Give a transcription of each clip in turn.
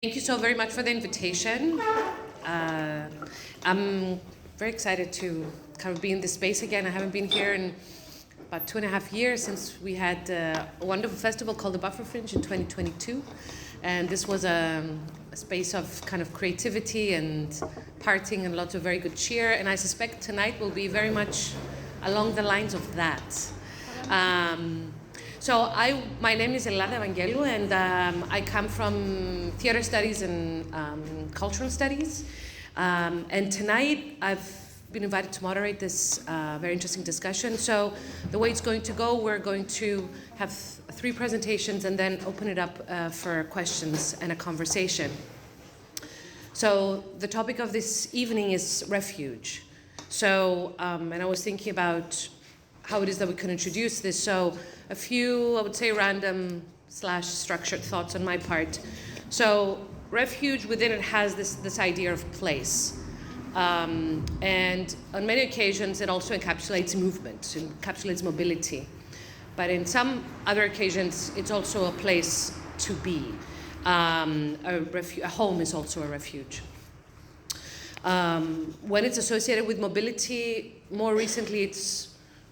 Thank you so very much for the invitation. I'm very excited to kind of be in this space again. I haven't been here in about 2.5 years since we had a wonderful festival called the Refuge in 2022. And this was a space of kind of creativity and partying and lots of very good cheer. And I suspect tonight will be very much along the lines of that. So my name is Ellada and I come from theater studies and cultural studies. And tonight I've been invited to moderate this very interesting discussion. So the way it's going to go, we're going to have 3 presentations and then open it up for questions and a conversation. So the topic of this evening is refuge. So, and I was thinking about how it is that we can introduce this. So a few, I would say, random / structured thoughts on my part. So refuge within it has this idea of place. And on many occasions, it also encapsulates movement, it encapsulates mobility. But in some other occasions, it's also a place to be. A home is also a refuge. When it's associated with mobility, more recently, it's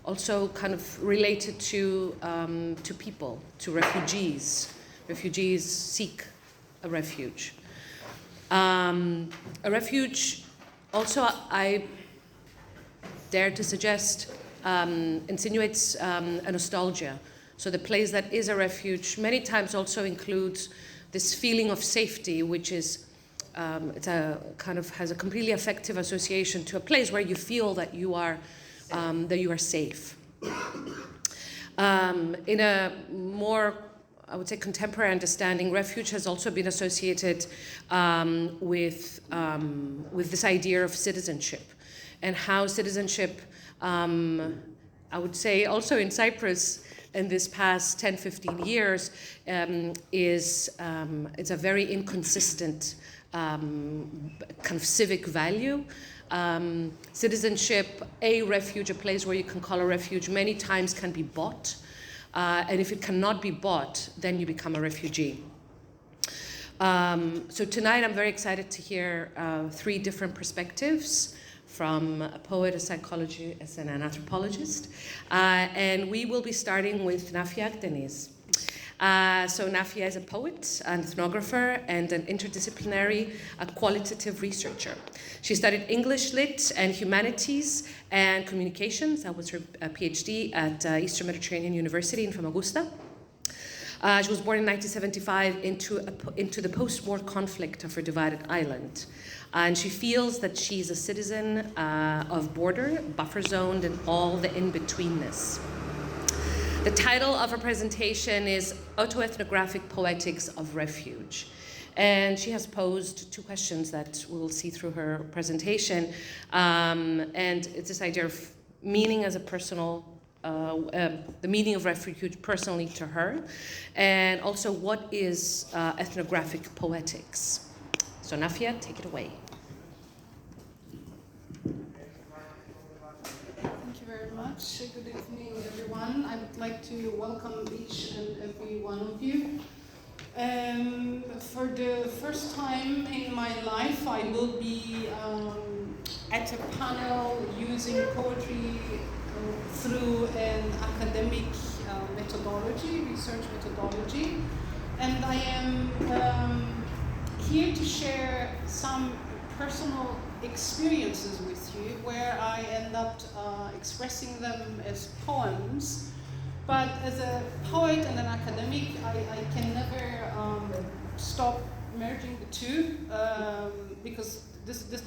also kind of related to people, to refugees. Refugees seek a refuge. A refuge, also, I dare to suggest, insinuates a nostalgia. So the place that is a refuge many times also includes this feeling of safety, which is it's a kind of has a completely affective association to a place where you feel that you are safe. In a more, I would say, contemporary understanding, refuge has also been associated with this idea of citizenship, and how citizenship, I would say, also in Cyprus in this past 10, 15 years, it's a very inconsistent kind of civic value. Citizenship, a refuge, a place where you can call a refuge, many times can be bought. And if it cannot be bought, then you become a refugee. So tonight I'm very excited to hear 3 different perspectives from a poet, a psychologist, and an anthropologist. And we will be starting with Nafia Akdeniz. So Nafia is a poet, an ethnographer, and an interdisciplinary qualitative researcher. She studied English Lit and Humanities and Communications. That was her Ph.D. at Eastern Mediterranean University in Famagusta. She was born in 1975 into the post-war conflict of her divided island. And she feels that she's a citizen of border, buffer zoned, and all the in-betweenness. The title of her presentation is Autoethnographic Poetics of Refuge. And she has posed 2 questions that we will see through her presentation. And it's this idea of meaning as a personal, the meaning of refuge personally to her, and also what is ethnographic poetics. So Nafia, take it away. Thank you very much. Good evening, everyone. I would like to welcome each and every one of you. For the first time in my life, I will be at a panel using poetry through an academic methodology, research methodology. And I am here to share some personal experiences with you where I end up expressing them as poems. But as a poet and an academic, I can never stop merging the two because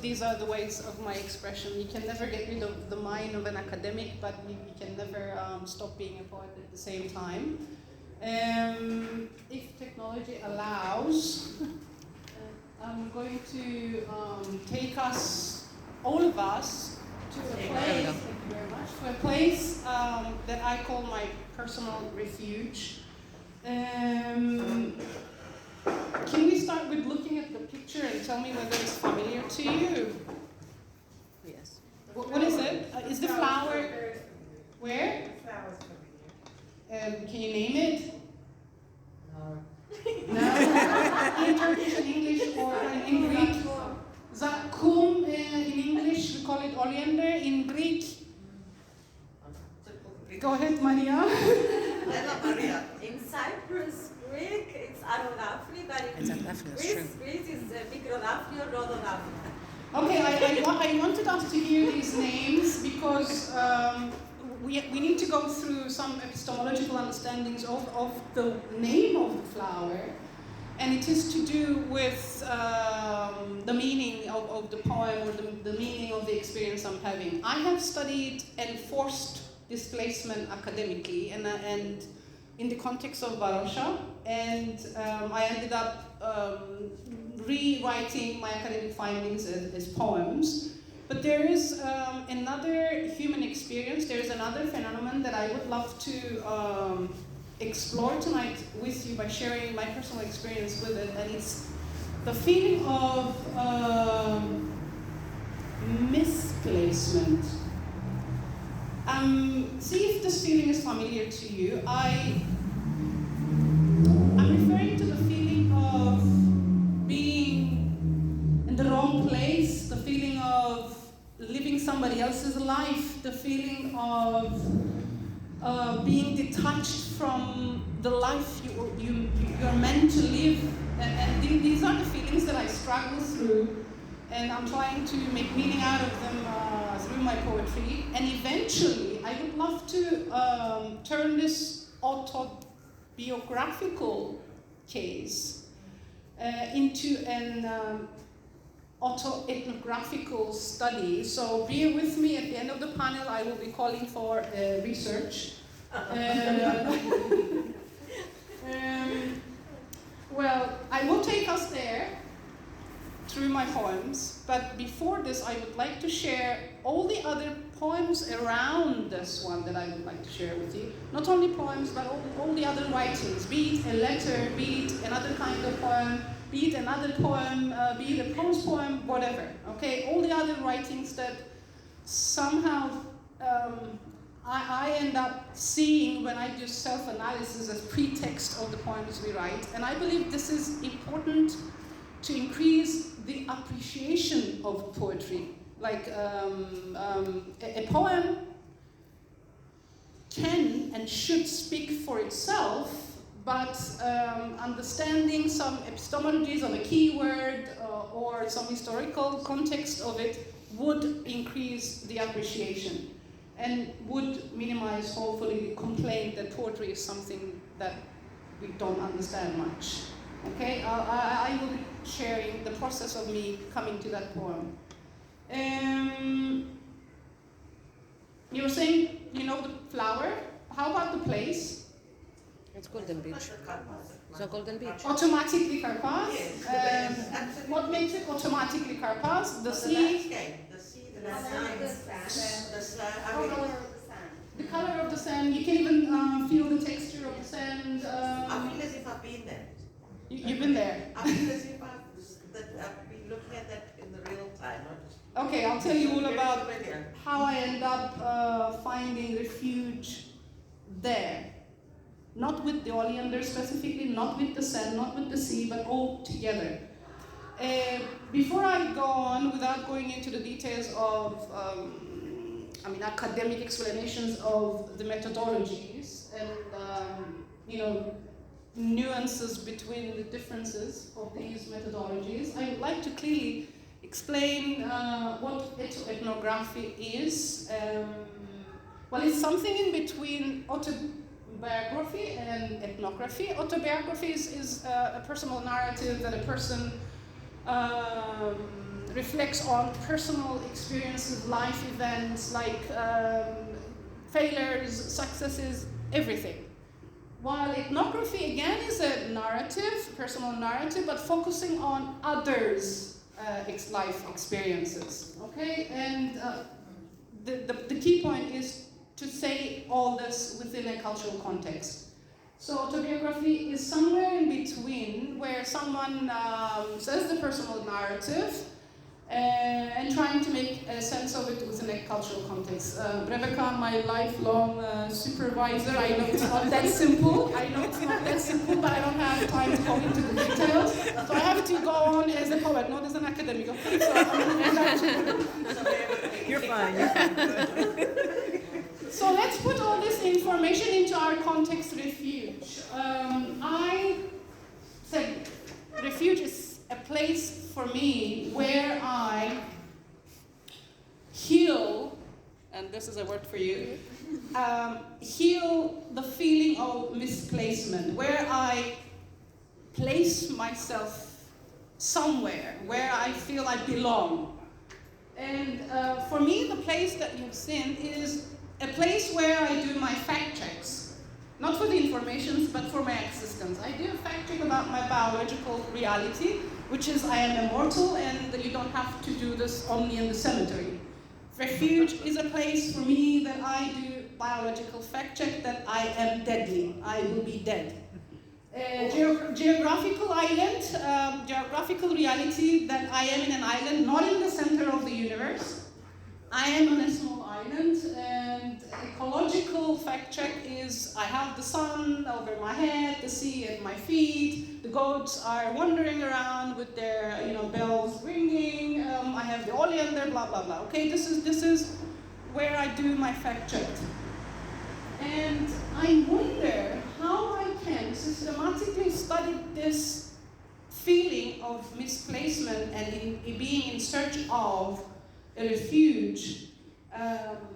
these are the ways of my expression. You can never get rid of the mind of an academic, but you can never stop being a poet at the same time. If technology allows, I'm going to take us, all of us, to a place, thank you very much, to a place that I call my personal refuge. Can we start with looking at the picture and tell me whether it's familiar to you? Yes. What is it? Is the flower, where? The flower's familiar. Can you name it? No. No? in Turkish and English or in Greek. Zakkum in English, we call it oleander. In Greek, go ahead, Maria. Maria. In Cyprus, Greek, it's Aronafri, but in Greece is Mikronafri or Rodonafri. Okay, I wanted us to hear these names because we need to go through some epistemological understandings of the name of the flower, and it is to do with the meaning of the poem or the meaning of the experience I'm having. I have studied enforced displacement academically and in the context of Varosha, and I ended up rewriting my academic findings as poems. But there is another human experience, there is another phenomenon that I would love to explore tonight with you by sharing my personal experience with it, and it's the feeling of misplacement. See if this feeling is familiar to you. I'm referring to the feeling of being in the wrong place, the feeling of living somebody else's life, the feeling of being detached from the life you're meant to live. And these are the feelings that I struggle through, and I'm trying to make meaning out of them through my poetry. And eventually, I would love to turn this autobiographical case into an autoethnographical study. So bear with me. At the end of the panel, I will be calling for research. Well, I will take us there through my poems, but before this, I would like to share all the other poems around this one that I would like to share with you. Not only poems, but all the other writings, be it a letter, be it another kind of poem, be it another poem, be it a prose poem, whatever, okay? All the other writings that somehow I end up seeing when I do self-analysis as pretext of the poems we write, and I believe this is important to increase the appreciation of poetry. Like a poem can and should speak for itself, but understanding some epistemologies of a keyword or some historical context of it would increase the appreciation and would minimize, hopefully, the complaint that poetry is something that we don't understand much. Okay, I will be sharing the process of me coming to that poem. You were saying, you know the flower? How about the place? It's Golden Beach. So Golden Beach. Automatically Karpas. Yes. What makes it automatically Karpas? The sea. The sea, the sand. The color of the sand. You can even feel the texture of the sand. I feel as if I've been there. You've been there. I feel as if I've been looking at that in the real time. Okay, I'll tell you all about how I end up finding refuge there. Not with the oleander specifically, not with the sand, not with the sea, but all together. Before I go on, without going into the details of academic explanations of the methodologies and nuances between the differences of these methodologies, I would like to clearly explain what ethnography is. Well, it's something in between autobiography and ethnography. Autobiography is a personal narrative that a person reflects on personal experiences, life events, like failures, successes, everything. While ethnography, again, is a narrative, personal narrative, but focusing on others' life experiences, okay? And the key point is to say all this within a cultural context. So autobiography is somewhere in between, where someone says the personal narrative, and trying to make a sense of it within a cultural context. Rebecca, my lifelong supervisor, I know it's not that simple. But I don't have time to go into the details. So I have to go on as a poet, not as an academic. Okay? So I'm going to do that. You're fine. So let's put all this information into our context, Refuge. I said Refuge is a place for me where I heal, and this is a word for you, heal the feeling of misplacement, where I place myself somewhere, where I feel I belong. And for me, the place that you've seen is a place where I do my fact checks. Not for the information, but for my existence. I do a fact check about my biological reality, which is I am immortal and you don't have to do this only in the cemetery. Refuge is a place for me that I do biological fact check that I am deadly. I will be dead. Geographical island, geographical reality that I am in an island, not in the center of the universe. I am on a small island, and ecological fact check is I have the sun over my head, the sea at my feet, the goats are wandering around with their bells ringing, I have the oleander, blah blah blah. Okay, this is where I do my fact check. And I wonder how I can systematically study this feeling of misplacement and in being in search of a refuge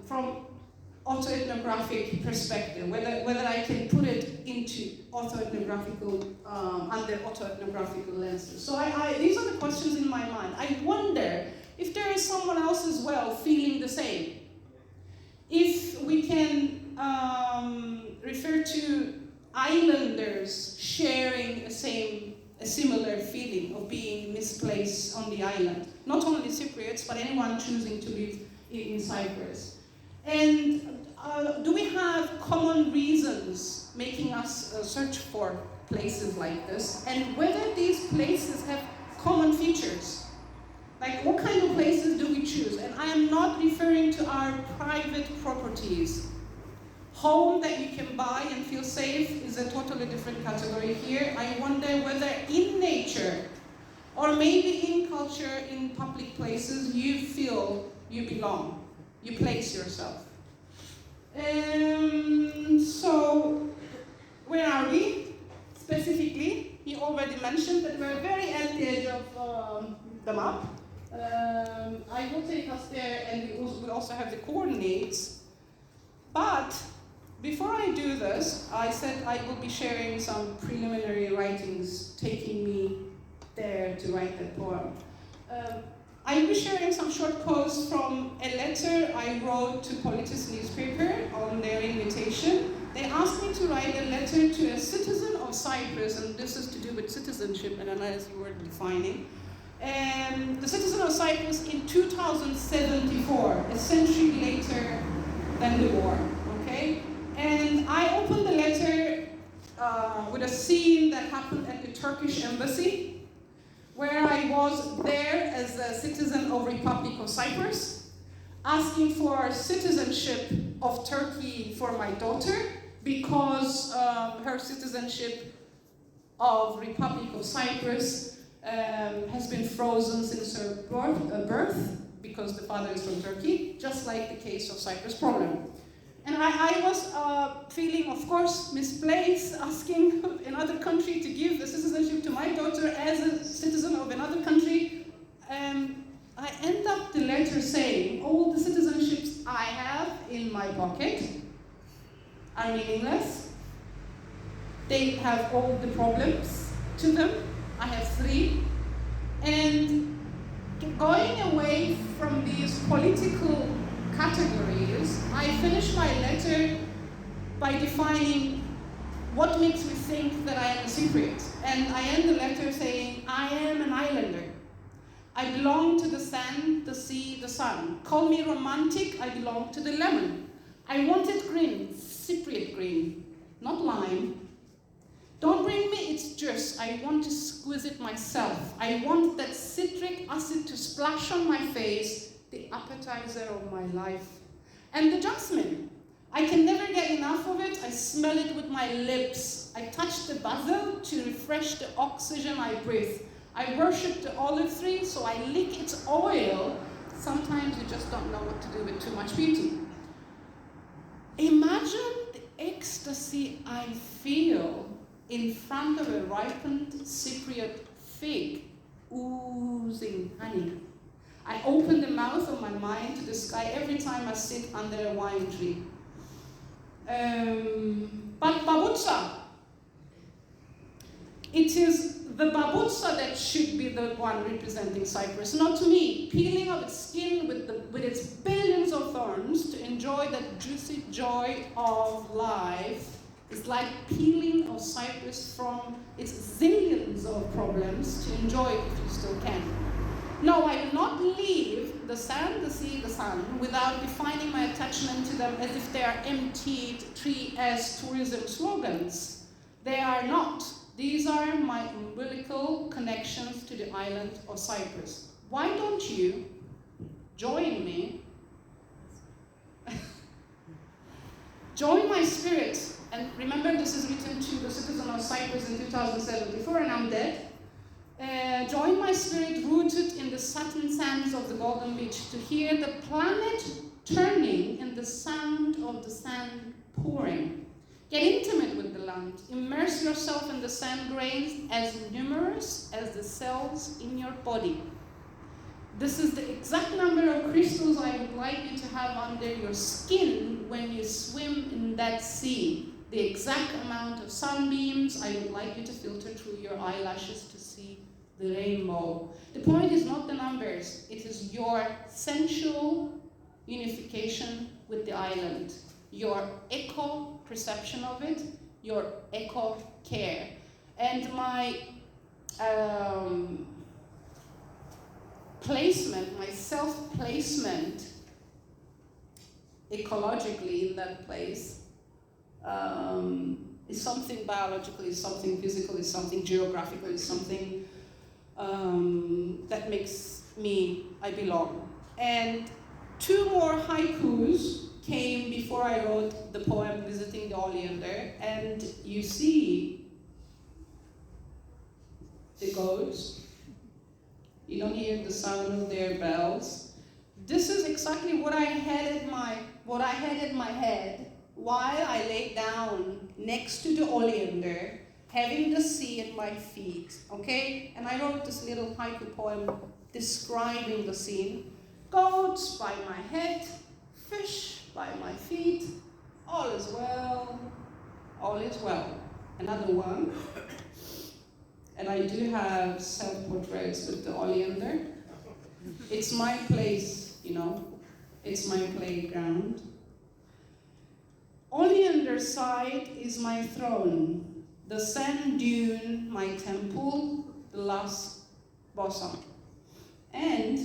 from autoethnographic perspective, whether I can put it into autoethnographical, under autoethnographical lenses. So these are the questions in my mind. I wonder if there is someone else as well feeling the same. If we can refer to islanders sharing a similar feeling of being misplaced on the island. Not only Cypriots, but anyone choosing to live in Cyprus. And do we have common reasons making us search for places like this? And whether these places have common features? Like, what kind of places do we choose? And I am not referring to our private properties. Home that you can buy and feel safe is a totally different category here. I wonder whether in nature, or maybe in culture, in public places, you feel you belong, you place yourself. So, where are we? Specifically, he already mentioned that we're very at the edge of the map. I will take us there, and we also have the coordinates. But before I do this, I said I will be sharing some preliminary writings taking me there to write that poem. I will be sharing some short quotes from a letter I wrote to Panelists newspaper on their invitation. They asked me to write a letter to a citizen of Cyprus, and this is to do with citizenship, and as you were defining. The citizen of Cyprus in 2074, a century later than the war, okay? And I opened the letter with a scene that happened at the Turkish embassy, where I was there as a citizen of Republic of Cyprus, asking for citizenship of Turkey for my daughter, because her citizenship of Republic of Cyprus has been frozen since her birth, because the father is from Turkey, just like the case of Cyprus problem. And I was feeling, of course, misplaced, asking another country to give the citizenship to my daughter as a citizen of another country. I end up the letter saying, all the citizenships I have in my pocket are meaningless. They have all the problems to them. I have 3. And going away from these political categories, I finish my letter by defining what makes me think that I am a Cypriot. And I end the letter saying, I am an islander. I belong to the sand, the sea, the sun. Call me romantic, I belong to the lemon. I want it green, Cypriot green, not lime. Don't bring me its juice, I want to squeeze it myself. I want that citric acid to splash on my face, the appetizer of my life. And the jasmine. I can never get enough of it. I smell it with my lips. I touch the basil to refresh the oxygen I breathe. I worship the olive tree, so I lick its oil. Sometimes you just don't know what to do with too much beauty. Imagine the ecstasy I feel in front of a ripened Cypriot fig oozing honey. I open the mouth of my mind to the sky every time I sit under a wine tree. But babutsa, it is the babutsa that should be the one representing Cyprus, not me. Peeling of its skin with its billions of thorns to enjoy that juicy joy of life is like peeling of Cyprus from its zillions of problems to enjoy it if you still can. No, I will not leave the sand, the sea, the sun without defining my attachment to them as if they are emptied 3S tourism slogans. They are not. These are my umbilical connections to the island of Cyprus. Why don't you join me? Join my spirit. And remember, this is written to the citizen of Cyprus in 2074, and I'm dead. Join my spirit rooted in the satin sands of the Golden Beach to hear the planet turning and the sound of the sand pouring. Get intimate with the land. Immerse yourself in the sand grains as numerous as the cells in your body. This is the exact number of crystals I would like you to have under your skin when you swim in that sea. The exact amount of sunbeams I would like you to filter through your eyelashes to see the rainbow. The point is not the numbers, it is your sensual unification with the island, your eco-perception of it, your eco-care. And my placement, my self-placement ecologically in that place is something biological, is something physical, is something geographical, is something that makes me, I belong. And 2 more haikus came before I wrote the poem Visiting the Oleander, and you see the goats. You don't hear the sound of their bells. This is exactly what I had in my head while I lay down next to the oleander, having the sea at my feet, okay? And I wrote this little haiku poem describing the scene. Goats by my head, fish by my feet, all is well, all is well. Another one. And I do have self-portraits with the oleander. It's my place, you know. It's my playground. Oleander side is my throne. The sand dune, my temple, the last bosom. And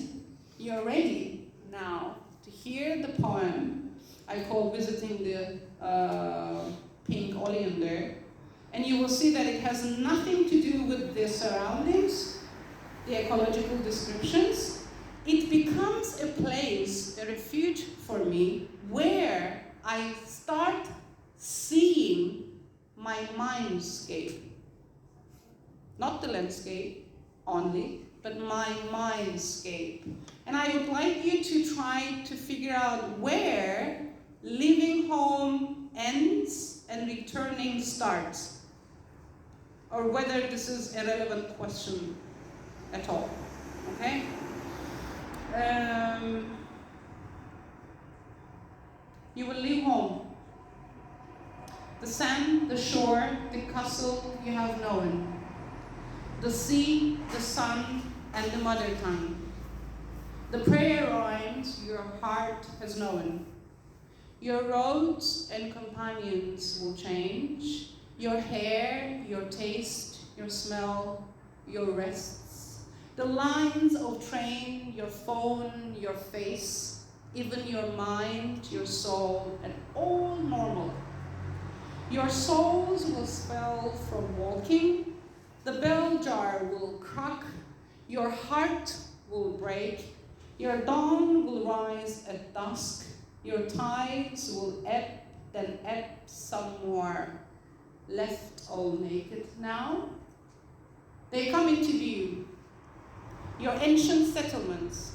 you're ready now to hear the poem I call Visiting the Pink Oleander. And you will see that it has nothing to do with the surroundings, the ecological descriptions. It becomes a place, a refuge for me, where I start seeing my mindscape. Not the landscape only, but my mindscape. And I would like you to try to figure out where leaving home ends and returning starts. Or whether this is a relevant question at all, okay? You will leave home. The sand, the shore, the castle you have known. The sea, the sun, and the mother tongue. The prayer rhymes your heart has known. Your roads and companions will change. Your hair, your taste, your smell, your rests. The lines of train, your phone, your face, even your mind, your soul, and all normal. Your souls will spell from walking. The bell jar will crack. Your heart will break. Your dawn will rise at dusk. Your tides will ebb, then ebb some more. Left all naked now. They come into view. Your ancient settlements,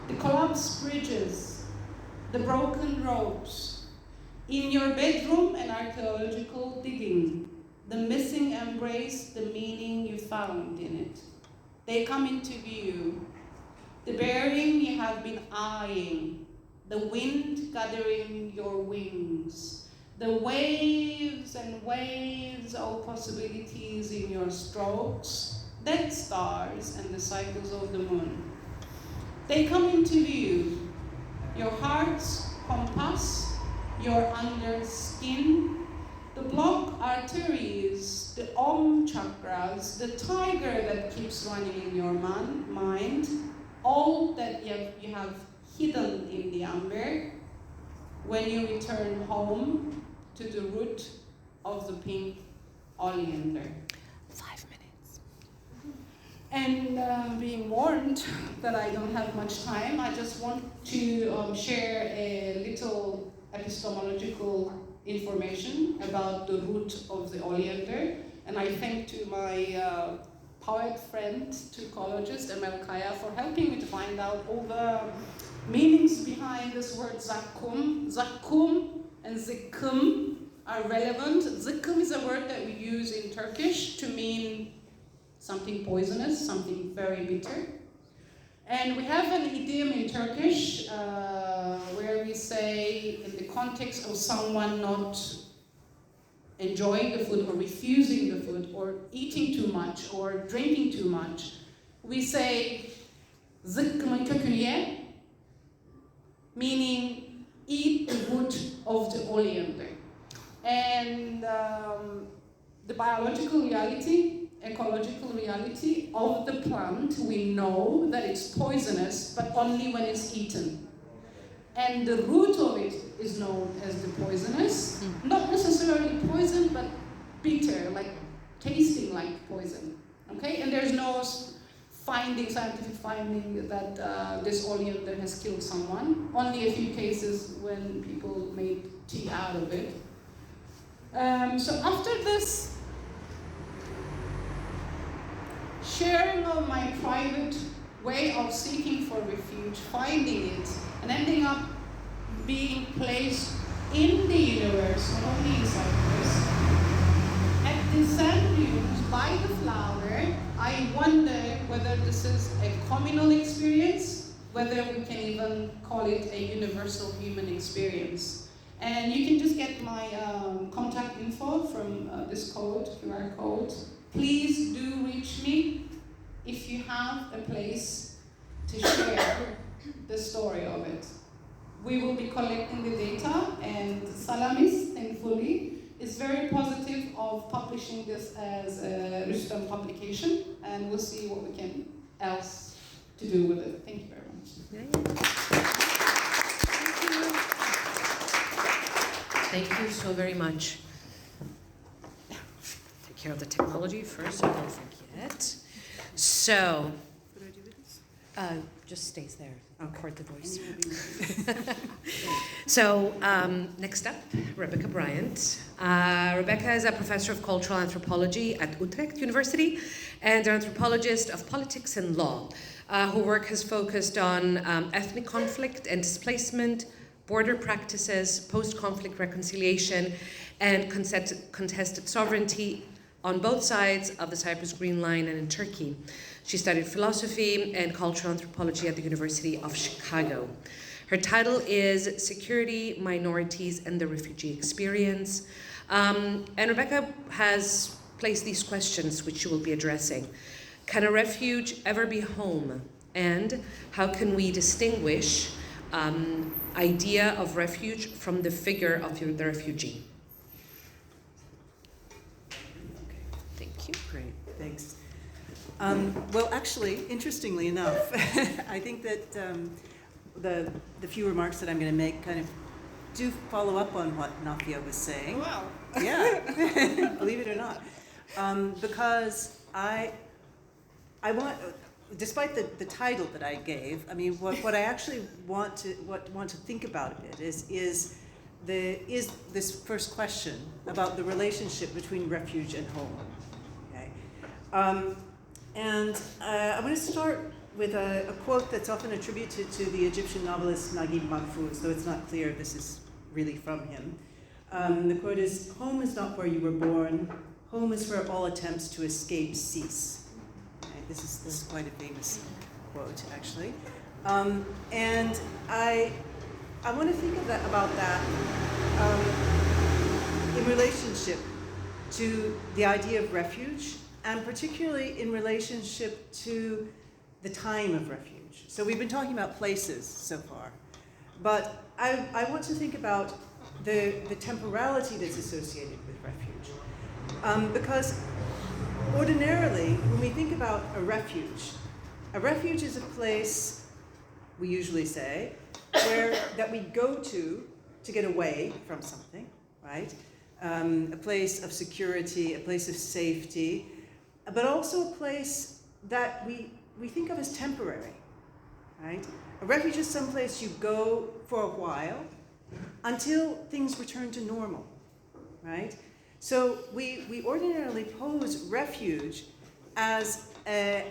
the collapsed bridges, the broken roads. In your bedroom, an archaeological digging, the missing embrace, the meaning you found in it. They come into view. The bearing you have been eyeing, the wind gathering your wings, the waves and waves of possibilities in your strokes, dead stars and the cycles of the moon. They come into view. Your heart's compass, your under skin, the block arteries, the chakras, the tiger that keeps running in your mind, all that you have hidden in the amber when you return home to the root of the pink oleander. 5 minutes. And being warned that I don't have much time, I just want to share a little epistemological information about the root of the oleander. And I thank to my poet friend, psychologist Emel Kaya, for helping me to find out all the meanings behind this word zakkum. Zakkum and zikkum are relevant. Zikkum is a word that we use in Turkish to mean something poisonous, something very bitter. And we have an idiom in Turkish where we say, in the context of someone not enjoying the food or refusing the food or eating too much or drinking too much, we say zıkkımın kökünü ye, meaning eat the root of the oleander. And the biological reality, ecological reality of the plant, we know that it's poisonous, but only when it's eaten. And the root of it is known as the poisonous, not necessarily poison, but bitter, like tasting like poison. Okay, and there's no scientific finding that this oleander has killed someone. Only a few cases when people made tea out of it. So after this sharing of my private way of seeking for refuge, finding it, and ending up being placed in the universe, not only in Cyprus, at the sand dunes by the flower, I wonder whether this is a communal experience, whether we can even call it a universal human experience. And you can just get my contact info from this code, QR code. Please do reach me if you have a place to share the story of it. We will be collecting the data, and Salamis, thankfully, is very positive of publishing this as a Rustem publication, and we'll see what we can else to do with it. Thank you very much. Thank you so very much. Take care of the technology first, I don't forget. So, What do I do with this? just stays there. Okay. Record the voice. So, next up, Rebecca Bryant. Rebecca is a professor of cultural anthropology at Utrecht University and an anthropologist of politics and law. Her work has focused on ethnic conflict and displacement, border practices, post-conflict reconciliation, and contested sovereignty on both sides of the Cyprus Green Line and in Turkey. She studied philosophy and cultural anthropology at the University of Chicago. Her title is Security, Minorities, and the Refugee Experience. And Rebecca has placed these questions which she will be addressing. Can a refuge ever be home? And how can we distinguish idea of refuge from the figure of the refugee? Thank you. Great, thanks. Well, actually, interestingly enough, I think that the few remarks that I'm going to make kind of do follow up on what Nafia was saying. Wow. Yeah, believe it or not. Because despite the title that I gave, I mean, what I actually want to think about a bit is this first question about the relationship between refuge and home. Okay, and I'm going to start with a quote that's often attributed to the Egyptian novelist Naguib Mahfouz, though it's not clear if this is really from him. The quote is, "Home is not where you were born. Home is where all attempts to escape cease." Okay, this is quite a famous quote, actually. And I want to think about that in relationship to the idea of refuge, and particularly in relationship to the time of refuge. So we've been talking about places so far, but I want to think about the temporality that's associated with refuge. Because ordinarily, when we think about a refuge is a place, we usually say, that we go to get away from something, right? A place of security, a place of safety, but also a place that we think of as temporary, right? A refuge is someplace you go for a while until things return to normal, right? So we ordinarily pose refuge as a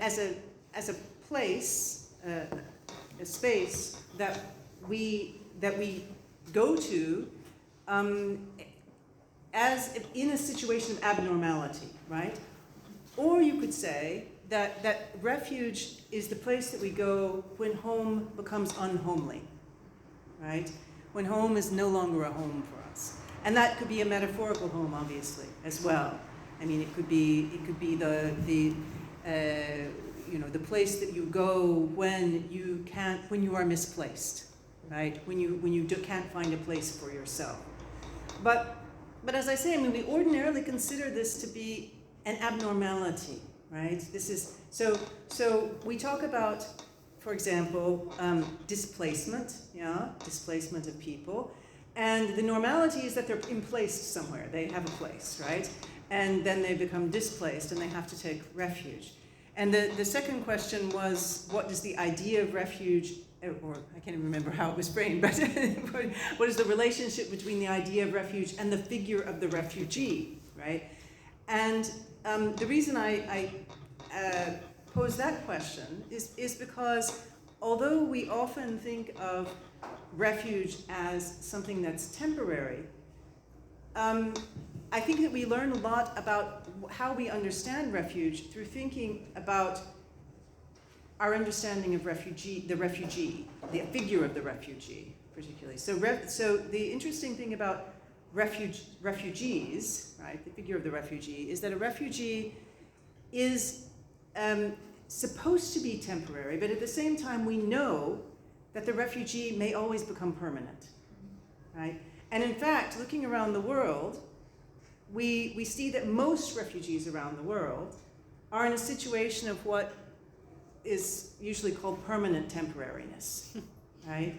place, a space that we go to as in a situation of abnormality, right? Or you could say that refuge is the place that we go when home becomes unhomely, right? When home is no longer a home for us. And that could be a metaphorical home, obviously, as well. I mean, it could be the place that you go when you are misplaced, right? When you can't find a place for yourself. But as I say, I mean, we ordinarily consider this to be an abnormality, right? This is so we talk about, for example, displacement of people. And the normality is that they're placed somewhere. They have a place, right? And then they become displaced and they have to take refuge. And the second question was, what does the idea of refuge, or I can't even remember how it was framed, but what is the relationship between the idea of refuge and the figure of the refugee, right? And the reason I pose that question is because although we often think of refuge as something that's temporary, I think that we learn a lot about how we understand refuge through thinking about our understanding of the refugee, the figure of the refugee, particularly. So the interesting thing about refugees, right, the figure of the refugee, is that a refugee is supposed to be temporary, but at the same time we know that the refugee may always become permanent, right? And in fact, looking around the world, we see that most refugees around the world are in a situation of what is usually called permanent temporariness, right?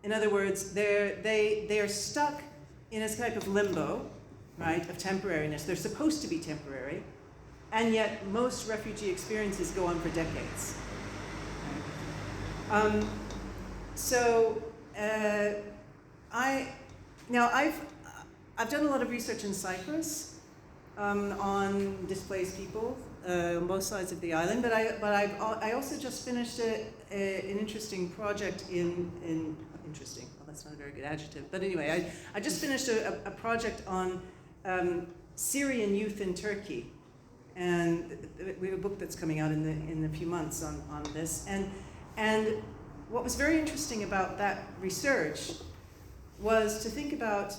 In other words, they are stuck in a type of limbo, right, of temporariness. They're supposed to be temporary, and yet most refugee experiences go on for decades. Right? I've done a lot of research in Cyprus on displaced people on both sides of the island, but I also just finished an interesting project interesting. Well, that's not a very good adjective, but anyway, I just finished a project on Syrian youth in Turkey, and we have a book that's coming out in a few months on this, and what was very interesting about that research was to think about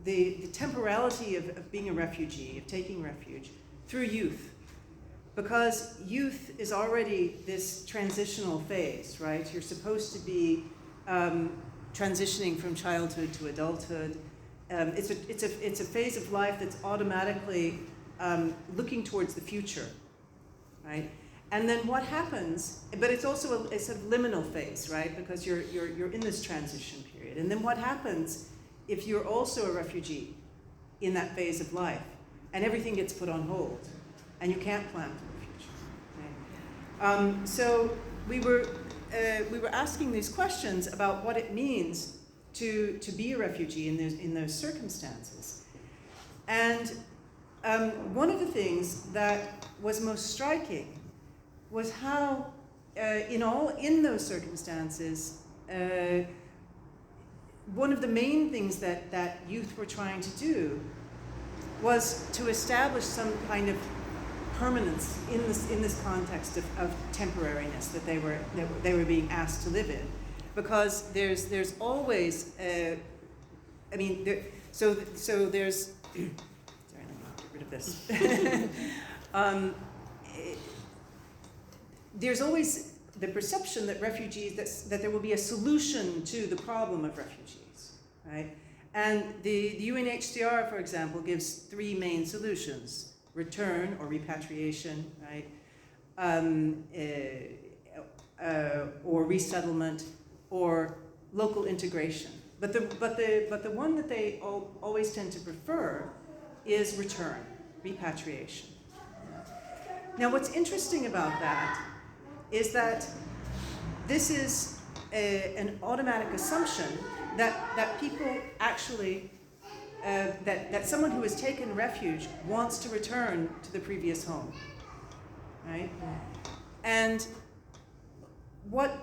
the temporality of being a refugee, of taking refuge, through youth. Because youth is already this transitional phase, right? You're supposed to be transitioning from childhood to adulthood. It's a phase of life that's automatically looking towards the future, right? And then what happens, but it's also a liminal phase, right? Because you're in this transition period. And then what happens if you're also a refugee in that phase of life and everything gets put on hold and you can't plan for the future, So we were asking these questions about what it means to be a refugee in those circumstances. And one of the things that was most striking was how in those circumstances, one of the main things that youth were trying to do was to establish some kind of permanence in this context of temporariness that they were being asked to live in, because there's always so there's sorry, let me get rid of this. There's always the perception that refugees, that there will be a solution to the problem of refugees, right? And the UNHCR, for example, gives three main solutions: return or repatriation, right? Or resettlement, or local integration. But the one that they always tend to prefer is return, repatriation. Now, what's interesting about that is that this is an automatic assumption that people actually, that someone who has taken refuge wants to return to the previous home, right? And what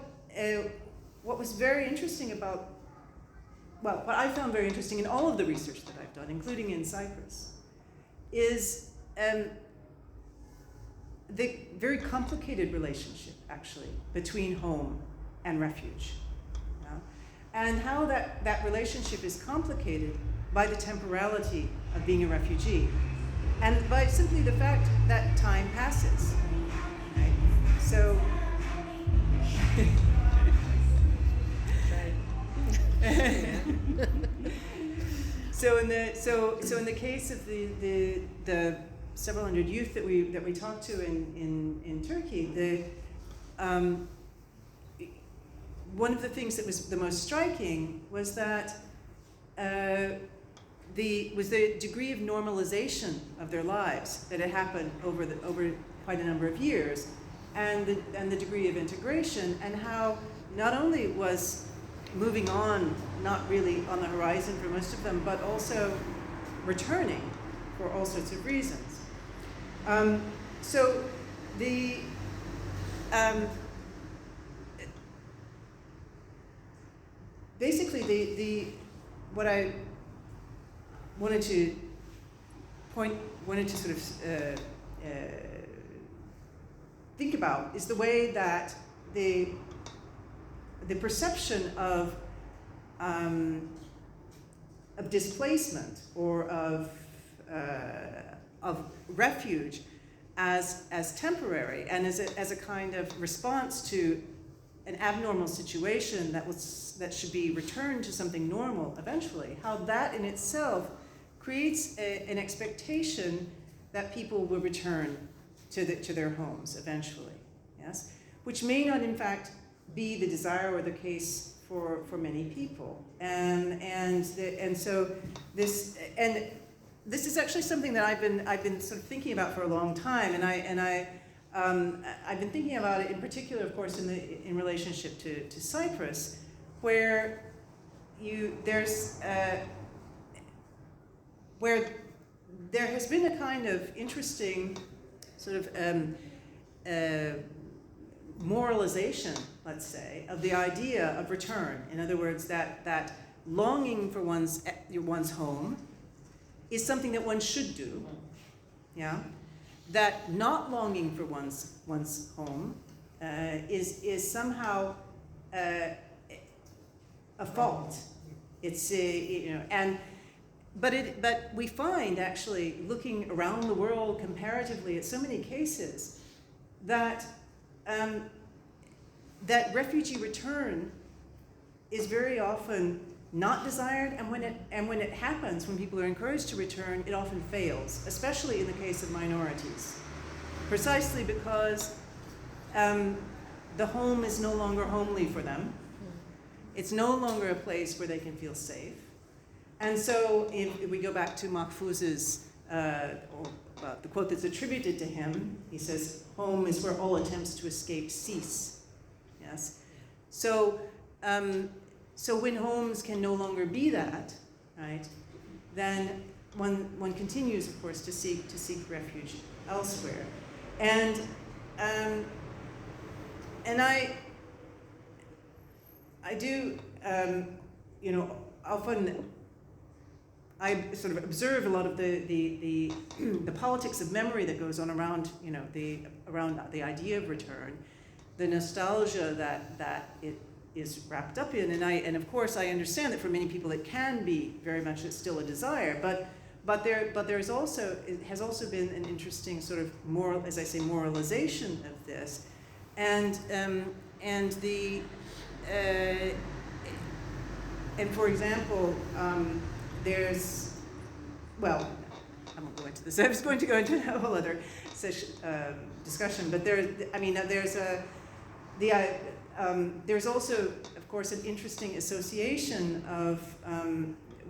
was very interesting about, well, what I found very interesting in all of the research that I've done, including in Cyprus, is the very complicated relationship, actually, between home and refuge. You know? And how that relationship is complicated by the temporality of being a refugee, and by simply the fact that time passes. Right? So, so in the case of the several hundred youth that we talked to in Turkey, one of the things that was the most striking was that the degree of normalization of their lives that had happened over quite a number of years, and the degree of integration, and how not only was moving on not really on the horizon for most of them, but also returning for all sorts of reasons. So basically what I wanted to sort of think about is the way that the perception of displacement or of refuge as temporary and as a kind of response to an abnormal situation that should be returned to something normal eventually, how that in itself creates an expectation that people will return to their homes eventually, yes, which may not in fact be the desire or the case for many people, and so this is actually something that I've been sort of thinking about for a long time, and I've been thinking about it in particular, of course, in relationship to Cyprus, where where there has been a kind of interesting sort of moralization, let's say, of the idea of return. In other words, that longing for one's home is something that one should do, yeah. That not longing for one's home is somehow a fault. It's but we find actually, looking around the world comparatively at so many cases, that that refugee return is very often not desired, and when it happens, when people are encouraged to return, it often fails, especially in the case of minorities, precisely because the home is no longer homely for them. It's no longer a place where they can feel safe. And so if we go back to Mahfouz's the quote that's attributed to him. He says, "Home is where all attempts to escape cease." Yes. So when homes can no longer be that, right, then one continues, of course, to seek refuge elsewhere, and I do, often I sort of observe a lot of the politics of memory that goes on around, around the idea of return, the nostalgia that it is wrapped up in, and of course I understand that for many people it can be very much still a desire, but it has also been an interesting sort of moralization of this, and for example, there's, well, I won't go into this. I was going to go into a whole other discussion, but there's also, of course, an interesting association of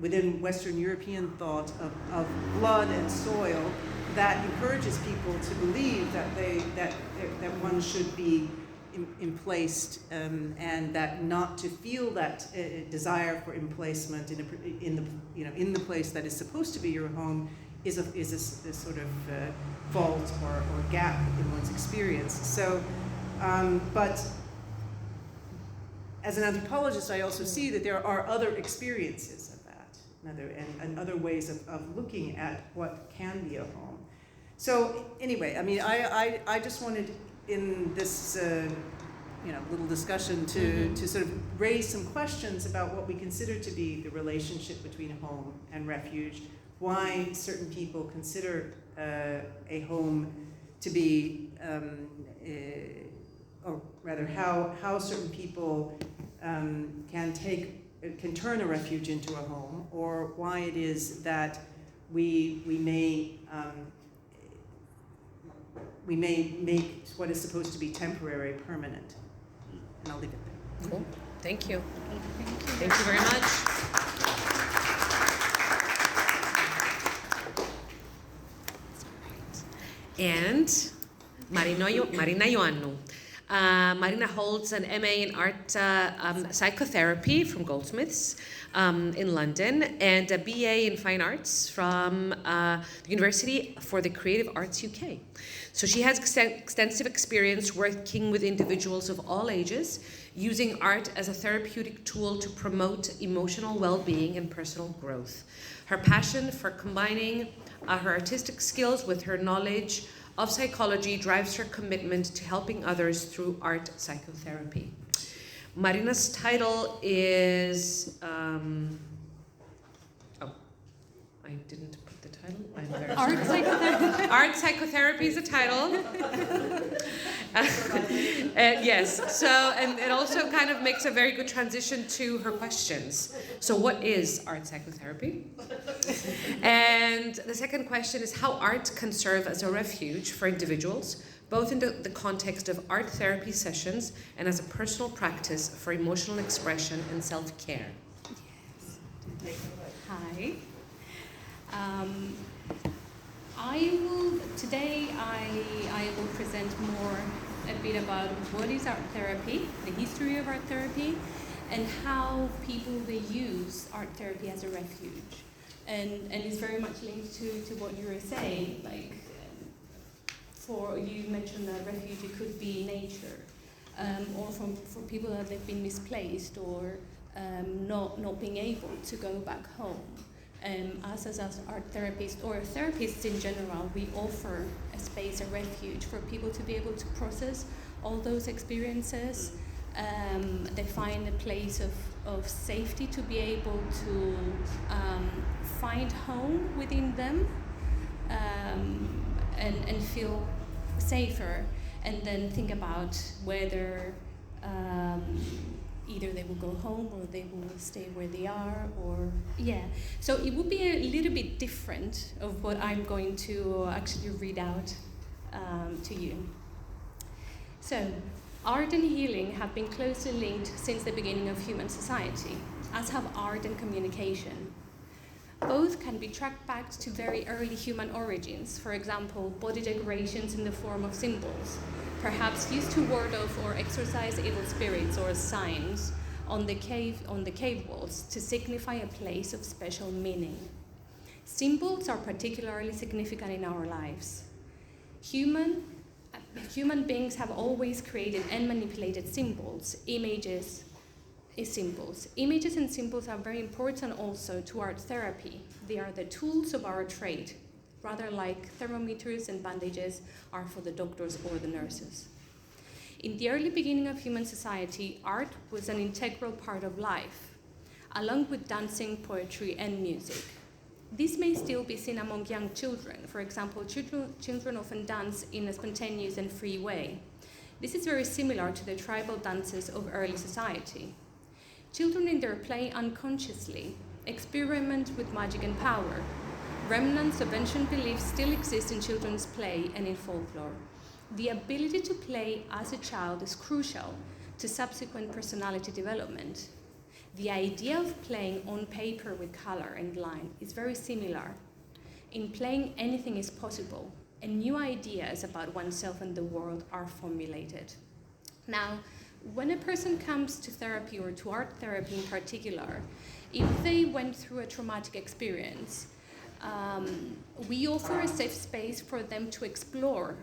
within Western European thought of blood and soil that encourages people to believe that one should be emplaced, and that not to feel that desire for emplacement in the place that is supposed to be your home is a sort of fault or gap in one's experience. So, but as an anthropologist, I also see that there are other experiences of that, and other ways of looking at what can be a home. So anyway, I mean, I just wanted in this little discussion to sort of raise some questions about what we consider to be the relationship between home and refuge, why certain people consider a home to be, or rather how certain people can turn a refuge into a home, or why it is that we may make what is supposed to be temporary permanent. And I'll leave it there. Cool. Thank you. Thank you very much. And Marina Ioannou. Marina holds an MA in art psychotherapy from Goldsmiths in London, and a BA in fine arts from the University for the Creative Arts UK. So she has extensive experience working with individuals of all ages, using art as a therapeutic tool to promote emotional well-being and personal growth. Her passion for combining her artistic skills with her knowledge of psychology drives her commitment to helping others through art psychotherapy. Marina's title is, I didn't put the title. I'm very Art psychotherapy. Art psychotherapy is a title. Yes, so, and it also kind of makes a very good transition to her questions. So what is art psychotherapy? And the second question is how art can serve as a refuge for individuals, both in the context of art therapy sessions and as a personal practice for emotional expression and self-care. Yes. Hi. Today I will present a bit about what is art therapy, the history of art therapy, and how people they use art therapy as a refuge. And it's very much linked to what you were saying, like you mentioned that refuge, it could be nature, or for people that they've been misplaced or not being able to go back home. Us as art therapists, or therapists in general, we offer a space, a refuge for people to be able to process all those experiences. They find a place of safety to be able to find home within them, and feel safer, and then think about whether either they will go home or they will stay where they are, So it would be a little bit different of what I'm going to actually read out to you. So, art and healing have been closely linked since the beginning of human society, as have art and communication. Both can be tracked back to very early human origins, for example, body decorations in the form of symbols, perhaps used to ward off or exorcise evil spirits, or signs on the cave walls to signify a place of special meaning. Symbols are particularly significant in our lives. Human beings have always created and manipulated symbols, images and symbols are very important also to art therapy. They are the tools of our trade, rather like thermometers and bandages are for the doctors or the nurses. In the early beginning of human society, art was an integral part of life, along with dancing, poetry, and music. This may still be seen among young children. For example, children often dance in a spontaneous and free way. This is very similar to the tribal dances of early society. Children in their play unconsciously experiment with magic and power. Remnants of ancient beliefs still exist in children's play and in folklore. The ability to play as a child is crucial to subsequent personality development. The idea of playing on paper with color and line is very similar. In playing, anything is possible, and new ideas about oneself and the world are formulated. Now, when a person comes to therapy, or to art therapy in particular, if they went through a traumatic experience, we offer a safe space for them to explore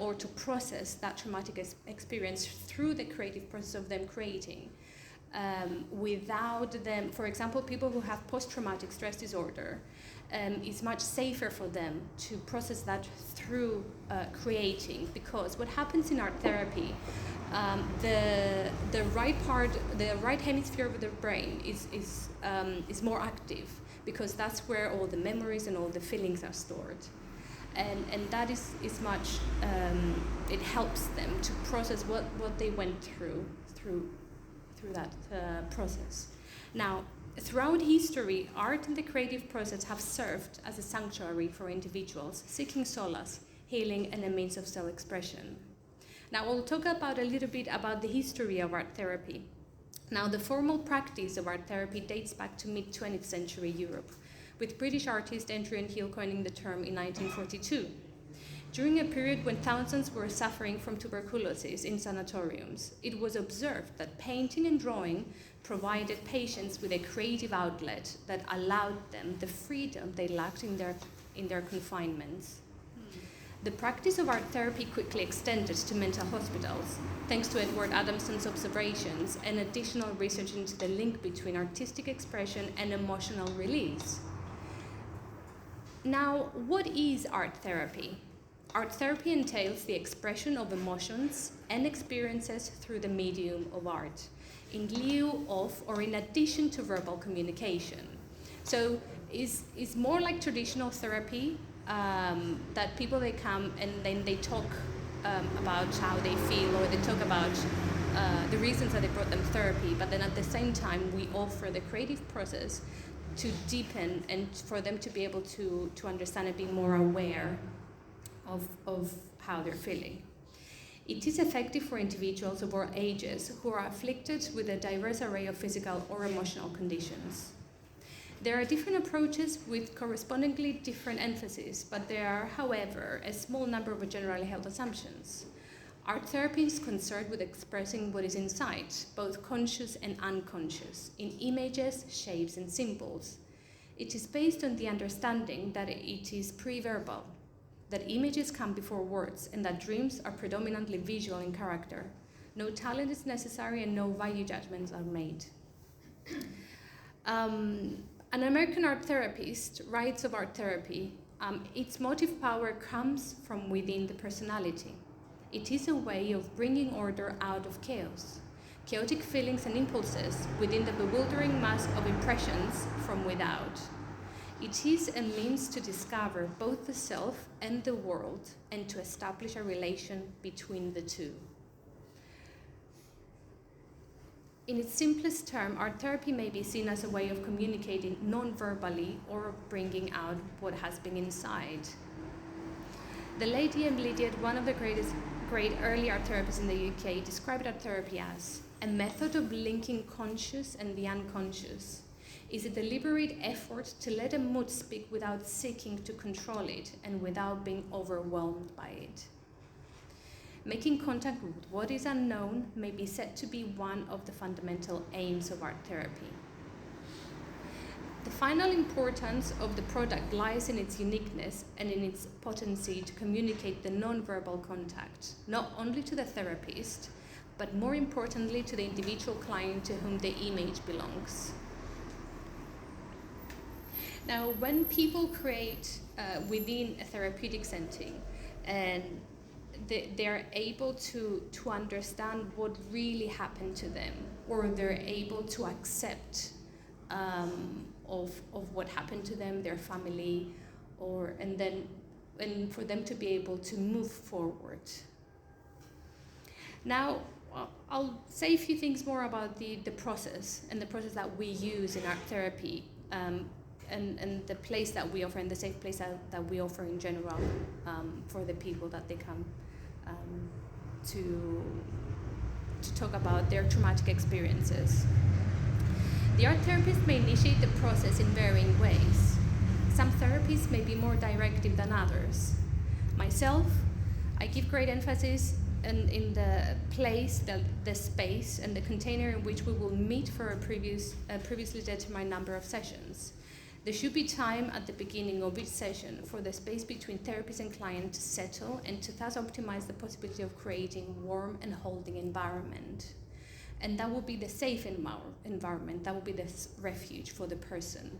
or to process that traumatic experience through the creative process of them creating. Without them, for example, people who have post-traumatic stress disorder, it's much safer for them to process that through creating, because what happens in art therapy, the right hemisphere of the brain is more active, because that's where all the memories and all the feelings are stored, and that is much it helps them to process what they went through that process. Now, throughout history, art and the creative process have served as a sanctuary for individuals seeking solace, healing, and a means of self-expression. Now, we'll talk about a little bit about the history of art therapy. Now, the formal practice of art therapy dates back to mid-20th century Europe, with British artist Adrian Hill coining the term in 1942. During a period when thousands were suffering from tuberculosis in sanatoriums, it was observed that painting and drawing provided patients with a creative outlet that allowed them the freedom they lacked in their confinements. The practice of art therapy quickly extended to mental hospitals, thanks to Edward Adamson's observations and additional research into the link between artistic expression and emotional release. Now, what is art therapy? Art therapy entails the expression of emotions and experiences through the medium of art, in lieu of or in addition to verbal communication. So it's more like traditional therapy, that people, they come and then they talk about how they feel, or they talk about the reasons that they brought them therapy, but then at the same time we offer the creative process to deepen and for them to be able to understand and be more aware of how they're feeling. It is effective for individuals of all ages who are afflicted with a diverse array of physical or emotional conditions. There are different approaches with correspondingly different emphasis, but there are, however, a small number of generally held assumptions. Art therapy is concerned with expressing what is inside, both conscious and unconscious, in images, shapes, and symbols. It is based on the understanding that it is pre-verbal, that images come before words, and that dreams are predominantly visual in character. No talent is necessary and no value judgments are made. An American art therapist writes of art therapy, its motive power comes from within the personality. It is a way of bringing order out of chaos, chaotic feelings and impulses within the bewildering mass of impressions from without. It is a means to discover both the self and the world and to establish a relation between the two. In its simplest term, art therapy may be seen as a way of communicating non-verbally or bringing out what has been inside. The late Ian Lydiard, one of the great early art therapists in the UK, described art therapy as a method of linking conscious and the unconscious. is a deliberate effort to let a mood speak without seeking to control it and without being overwhelmed by it. Making contact with what is unknown may be said to be one of the fundamental aims of art therapy. The final importance of the product lies in its uniqueness and in its potency to communicate the non-verbal contact, not only to the therapist, but more importantly to the individual client to whom the image belongs. Now, when people create within a therapeutic setting, and they're able to understand what really happened to them, or they're able to accept of what happened to them, their family, and for them to be able to move forward. Now, I'll say a few things more about the process and the process that we use in art therapy, and the place that we offer, and the safe place that we offer in general for the people that they come to talk about their traumatic experiences. The art therapist may initiate the process in varying ways. Some therapies may be more directive than others. Myself, I give great emphasis in the place, the space, and the container in which we will meet for a previously determined number of sessions. There should be time at the beginning of each session for the space between therapist and client to settle and to thus optimize the possibility of creating a warm and holding environment. And that will be the safe environment, that will be the refuge for the person.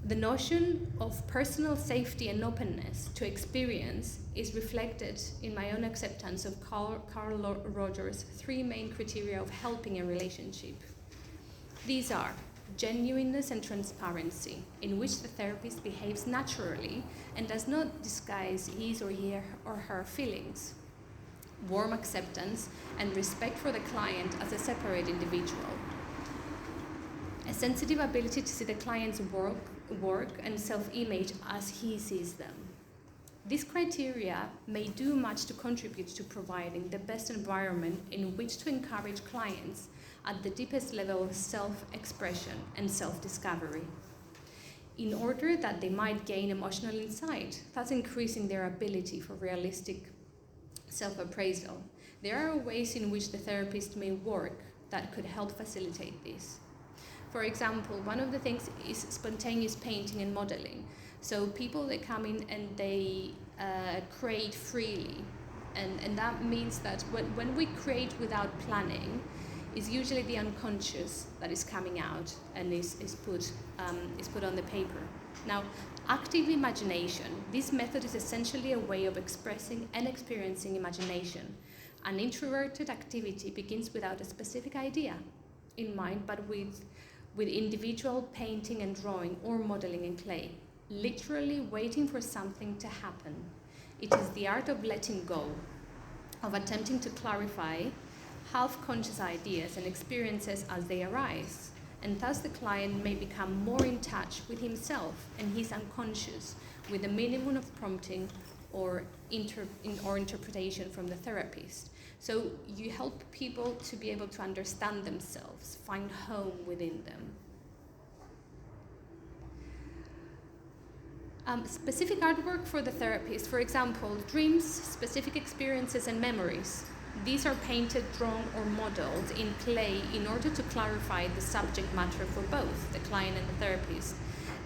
The notion of personal safety and openness to experience is reflected in my own acceptance of Carl Rogers' 3 main criteria of helping a relationship. These are genuineness and transparency, in which the therapist behaves naturally and does not disguise his or her feelings. Warm acceptance and respect for the client as a separate individual. A sensitive ability to see the client's work and self-image as he sees them. These criteria may do much to contribute to providing the best environment in which to encourage clients at the deepest level of self-expression and self-discovery, in order that they might gain emotional insight, thus increasing their ability for realistic self-appraisal. There are ways in which the therapist may work that could help facilitate this. For example, one of the things is spontaneous painting and modeling. So people, they come in and they create freely. And that means that when we create without planning, it's usually the unconscious that is coming out and is put on the paper. Now, active imagination. This method is essentially a way of expressing and experiencing imagination. An introverted activity begins without a specific idea in mind, but with individual painting and drawing or modeling in clay, literally waiting for something to happen. It is the art of letting go, of attempting to clarify half-conscious ideas and experiences as they arise, and thus the client may become more in touch with himself and his unconscious with a minimum of prompting or interpretation from the therapist. So you help people to be able to understand themselves, find home within them. Specific artwork for the therapist, for example, dreams, specific experiences and memories. These are painted, drawn or modeled in clay in order to clarify the subject matter for both the client and the therapist,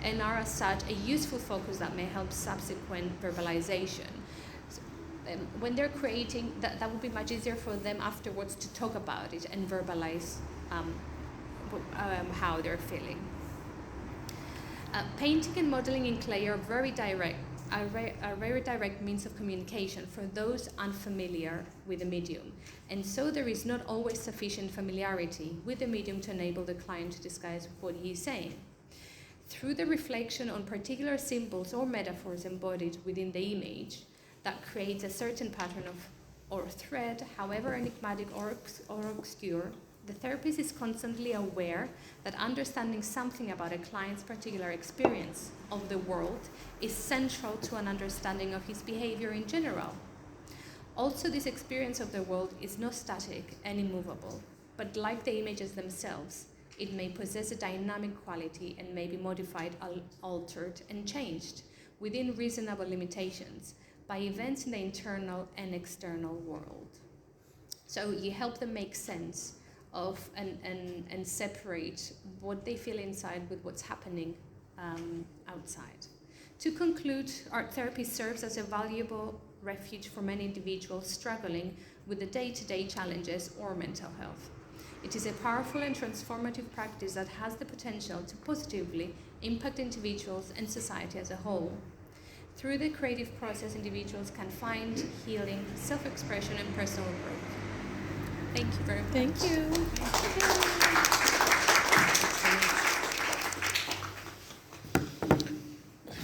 and are as such a useful focus that may help subsequent verbalization. So, when they're creating, that would be much easier for them afterwards to talk about it and verbalize how they're feeling. Painting and modeling in clay are very direct means of communication for those unfamiliar with the medium, and so there is not always sufficient familiarity with the medium to enable the client to disguise what he is saying. Through the reflection on particular symbols or metaphors embodied within the image that creates a certain pattern or thread, however enigmatic or obscure, the therapist is constantly aware that understanding something about a client's particular experience of the world is central to an understanding of his behavior in general. Also, this experience of the world is not static and immovable, but like the images themselves, It may possess a dynamic quality and may be modified, altered, and changed within reasonable limitations by events in the internal and external world. So you help them make sense of and separate what they feel inside with what's happening outside. To conclude, art therapy serves as a valuable refuge for many individuals struggling with the day-to-day challenges or mental health. It is a powerful and transformative practice that has the potential to positively impact individuals and society as a whole. Through the creative process, individuals can find healing, self-expression, and personal growth. Thank you very much. Thank you.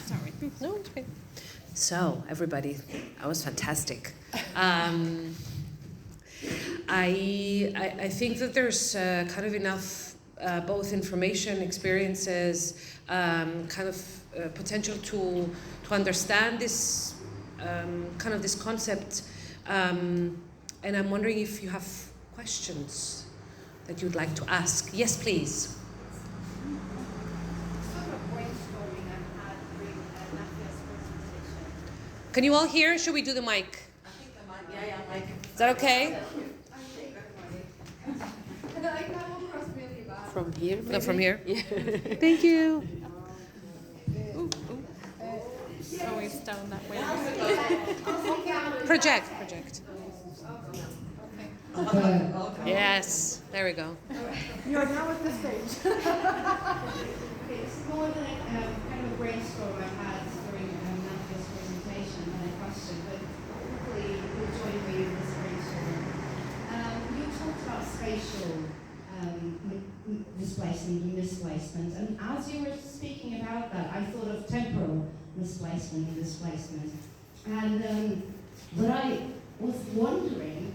Sorry. No, it's okay. So, everybody, that was fantastic. I think that there's kind of enough both information, experiences, kind of potential to understand this kind of this concept, and I'm wondering if you have questions that you'd like to ask. Yes, please. Sort of brainstorming I've had during Nafia's presentation. Can you all hear? Should we do the mic? I think the mic. Yeah, mic. Is that okay? I come across really bad. From here? No, from here. Thank you. Always down that way. Project. Okay. Yes. There we go. You are now at the stage. It's more than kind of a brainstorm I had during Nafia's presentation and a question, but hopefully you'll join me in this brainstorm. You talked about spatial displacement and misplacement, and as you were speaking about that, I thought of temporal misplacement and displacement. And but I was wondering,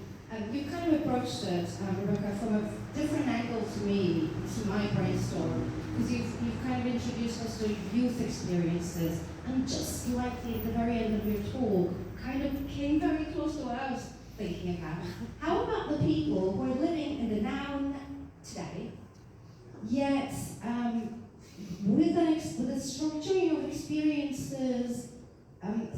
you kind of approached it, Rebecca, from a different angle to me, to my brainstorm, because you've kind of introduced us to youth experiences, and just slightly at the very end of your talk, kind of came very close to what I was thinking about. How about the people who are living in the now today, yet with a structuring of experiences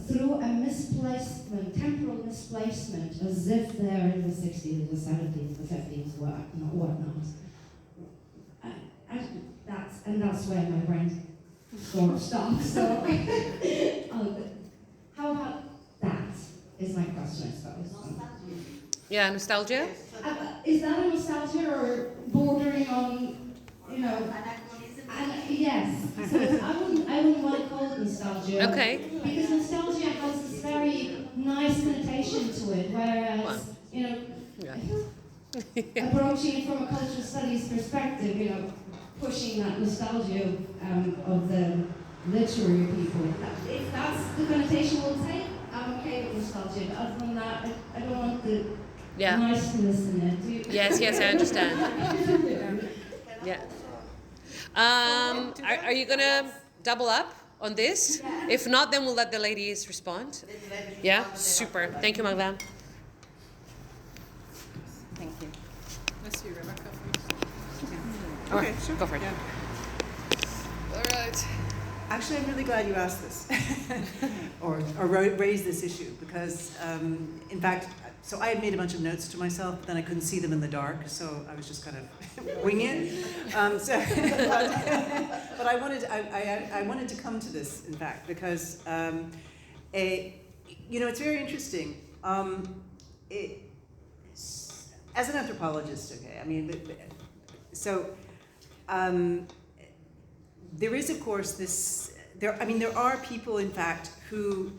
through a misplacement, temporal misplacement, as if they're in the 60s, the 70s, the 50s, whatnot. That's where my brain sort of stops. So, how about that? Is my question, I suppose. Yeah, nostalgia? Is that a nostalgia or bordering on, yes. So I wouldn't want to call it nostalgia. Okay. Because nostalgia has this very nice connotation to it, whereas, approaching it from a cultural studies perspective, pushing that nostalgia of the literary people. If that's the connotation we'll take, I'm okay with nostalgia. But other than that, I don't want the niceness in it. Yes, I understand. Yeah. Are you gonna double up on this? Yeah. If not, then we'll let the ladies respond. Yeah, super. Thank you, Magda. Thank you. Let's see, Rebecca. Okay, sure. Go for it. Yeah. All right. Actually, I'm really glad you asked this, or raised this issue, because, in fact, so I had made a bunch of notes to myself, but then I couldn't see them in the dark, so I was just kind of winging it. But I wanted to come to this, in fact, because it's very interesting. As an anthropologist, okay, I mean, there is, of course, there are people, in fact, who,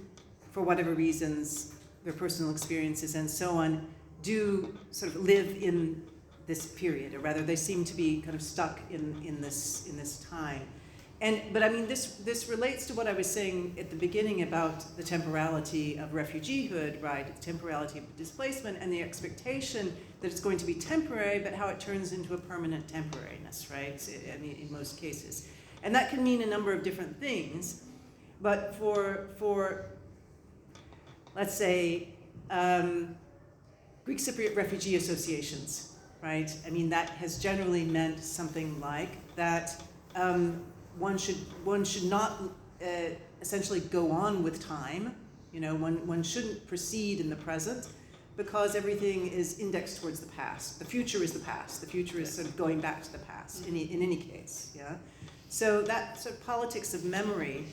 for whatever reasons, their personal experiences and so on, do sort of live in this period, or rather, they seem to be kind of stuck in this time. But I mean, this relates to what I was saying at the beginning about the temporality of refugeehood, right? The temporality of displacement and the expectation that it's going to be temporary, but how it turns into a permanent temporariness, right? I mean, in most cases. And that can mean a number of different things, but for let's say, Greek Cypriot refugee associations, right? I mean, that has generally meant something like that one should not essentially go on with time. You know, one shouldn't proceed in the present because everything is indexed towards the past. The future is the past. The future is sort of going back to the past in any case, yeah? So that sort of politics of memory,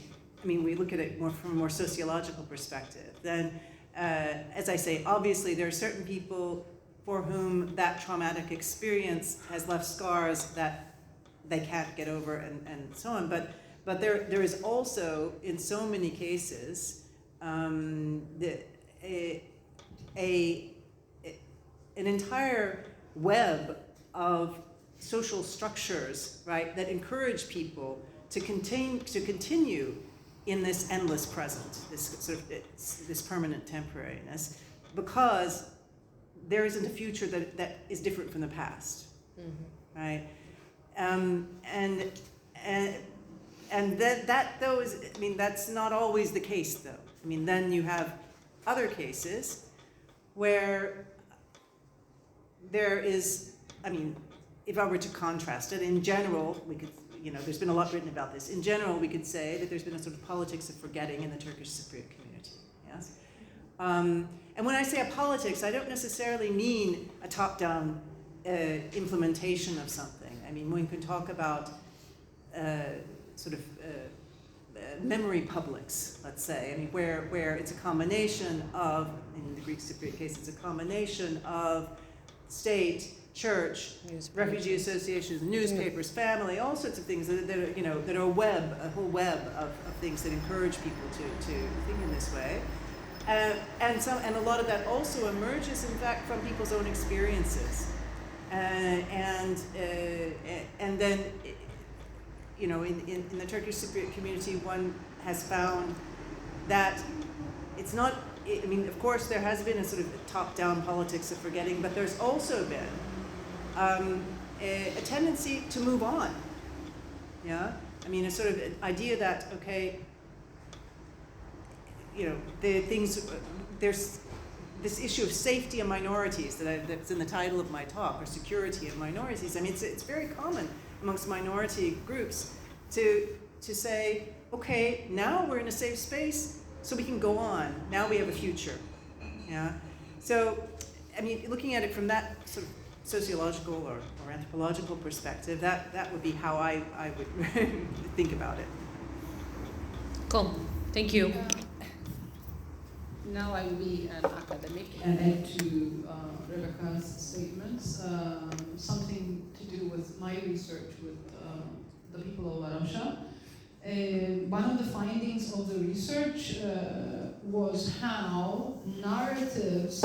I mean, we look at it more from a more sociological perspective. Then, as I say, obviously there are certain people for whom that traumatic experience has left scars that they can't get over and so on. But there is also, in so many cases, an entire web of social structures, right, that encourage people to continue in this endless present, this permanent temporariness, because there isn't a future that is different from the past, right? And that though is, I mean, that's not always the case though. I mean, then you have other cases where there is, I mean, if I were to contrast it, in general, we could, you know, there's been a lot written about this. In general, we could say that there's been a sort of politics of forgetting in the Turkish Cypriot community, yes? And when I say a politics, I don't necessarily mean a top-down implementation of something. I mean, one can talk about memory publics, let's say. I mean, where it's a combination of, in the Greek Cypriot case, it's a combination of state, church, refugee associations, newspapers, family, all sorts of things that are, you know, that are a whole web of things that encourage people to think in this way. And a lot of that also emerges, in fact, from people's own experiences. And then, you know, in the Turkish Cypriot community, one has found that it's not, I mean, of course, there has been a sort of top-down politics of forgetting, but there's also been a tendency to move on. Yeah? I mean, a sort of idea that, okay, you know, there's this issue of safety of minorities that's in the title of my talk, or security of minorities. I mean, it's very common amongst minority groups to say, okay, now we're in a safe space, so we can go on. Now we have a future. Yeah. So, I mean, looking at it from that sort of sociological or anthropological perspective, that would be how I would think about it. Cool. Thank you. Now I will be an academic and add to Rebecca's statements something to do with my research with the people of Varosha. One of the findings of the research was how narratives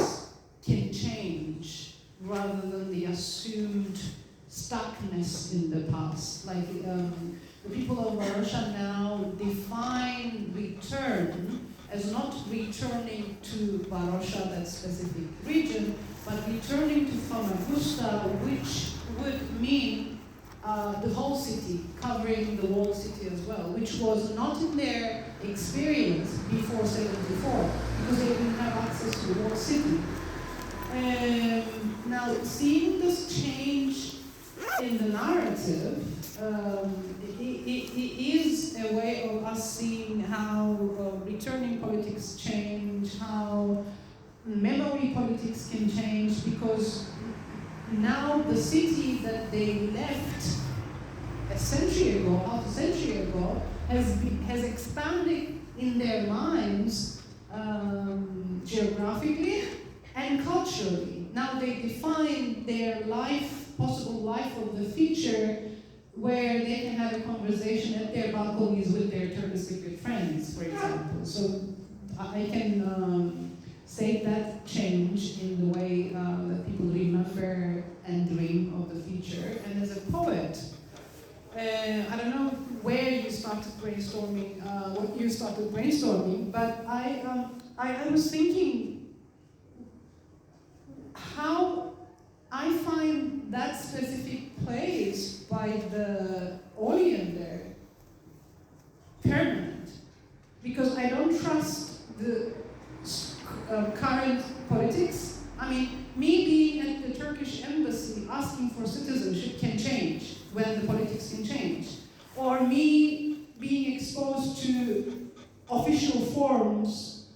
can change rather than the assumed stuckness in the past. Like the people of Varosha now define return as not returning to Varosha, that specific region, but returning to Famagusta, which would mean the whole city, covering the whole city as well, which was not in their experience before 74, because they didn't have access to the whole city. Now, seeing this change in the narrative, it is a way of us seeing how returning politics change, how memory politics can change, because now the city that they left half a century ago, has expanded in their minds geographically and culturally. Now they define their possible life of the future, where they can have a conversation at their balconies with their Turkish Cypriot friends, for example. So I can state that change in the way that people remember and dream of the future. And as a poet, I don't know where you started brainstorming, what you started brainstorming, but I was thinking how I find that specific place by the Oleander permanent, because I don't trust the current politics. I mean, me being at the Turkish embassy, forms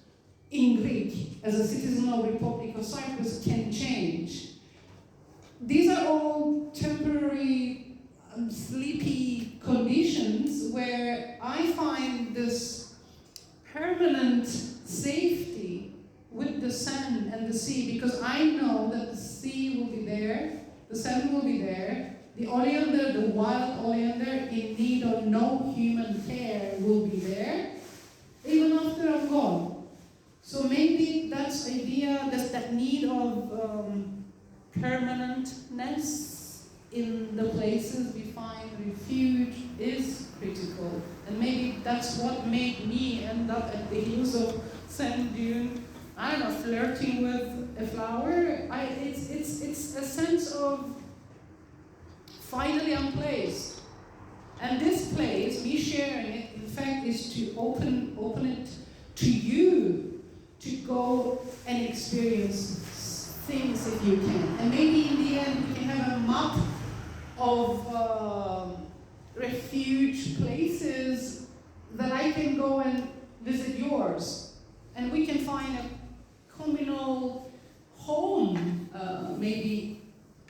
in Greek as a citizen of the Republic of Cyprus can change. These are all temporary, sleepy conditions where I find this permanent safety with the sand and the sea, because I know that the sea will be there, the sand will be there, the oleander, the wild oleander in need of no human care will be there, even after I'm gone. So maybe that's idea, that need of permanentness in the places we find refuge is critical. And maybe that's what made me end up at the heels of sand dune, I don't know, flirting with a flower. It's a sense of finally I'm placed. And this place, me sharing it, in fact, is to open it to you to go and experience things if you can. And maybe in the end we can have a map of refuge places that I can go and visit yours. And we can find a communal home, maybe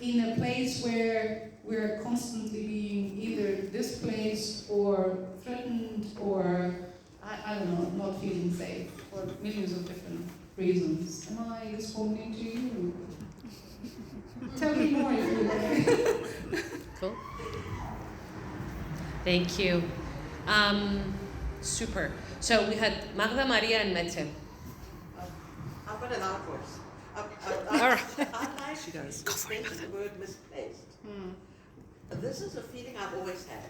in a place where we're constantly being either displaced or threatened or, I don't know, not feeling safe for millions of different reasons. Am I responding to you? Tell me more if you like. Cool. Thank you. Super. So we had Magda, Maria, and Mette. I've got an outburst. All right. I like She does. to mention the word misplaced. This is a feeling I've always had.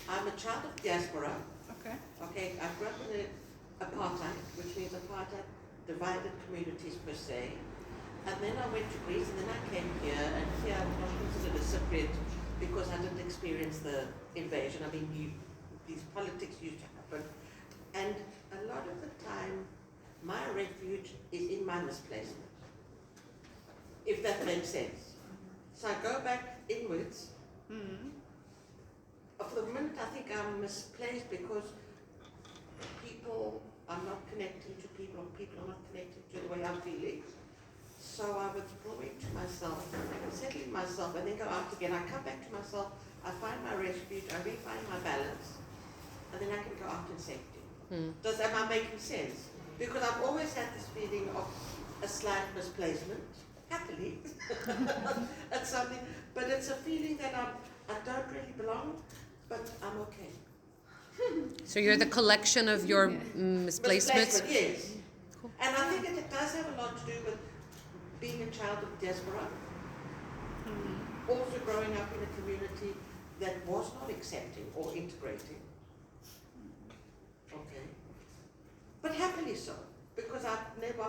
I'm a child of diaspora. Okay. Okay, I grew up in apartheid, which means apartheid divided communities per se. And then I went to Greece, and then I came here, and here I was not considered a Cypriot because I didn't experience the invasion. I mean, these politics used to happen. And a lot of the time, my refuge is in my misplacement, if that makes sense. So I go back inwards. For the moment, I think I'm misplaced because people are not connecting to people, or people are not connecting to the way I'm feeling. So I withdraw into myself, settling myself, and then go out again. I come back to myself, I find my refuge, I refine my balance, and then I can go out in safety. Am I making sense? Because I've always had this feeling of a slight misplacement, happily, at something, but it's a feeling that I don't really belong, but I'm okay. So you're the collection of your misplacements? Yes. Cool. And I think it does have a lot to do with being a child of diaspora, also growing up in a community that was not accepting or integrating. Okay. But happily so, because that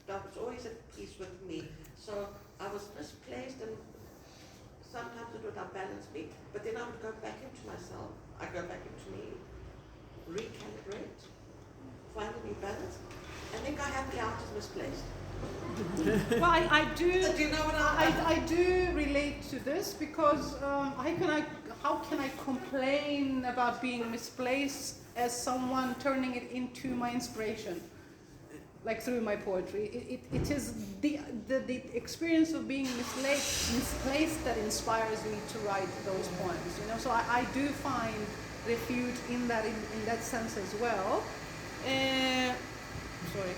was always at peace with me. So I was misplaced, and sometimes it would unbalance me, but then I would go back into myself. I go back into me, recalibrate, find a new balance, and then go happily out as misplaced. Well, I do. Do you know what I do relate to this because how can I complain about being misplaced as someone turning it into my inspiration, like through my poetry? It is the experience of being misplaced that inspires me to write those poems. You know, so I do find refuge in that sense as well. Sorry.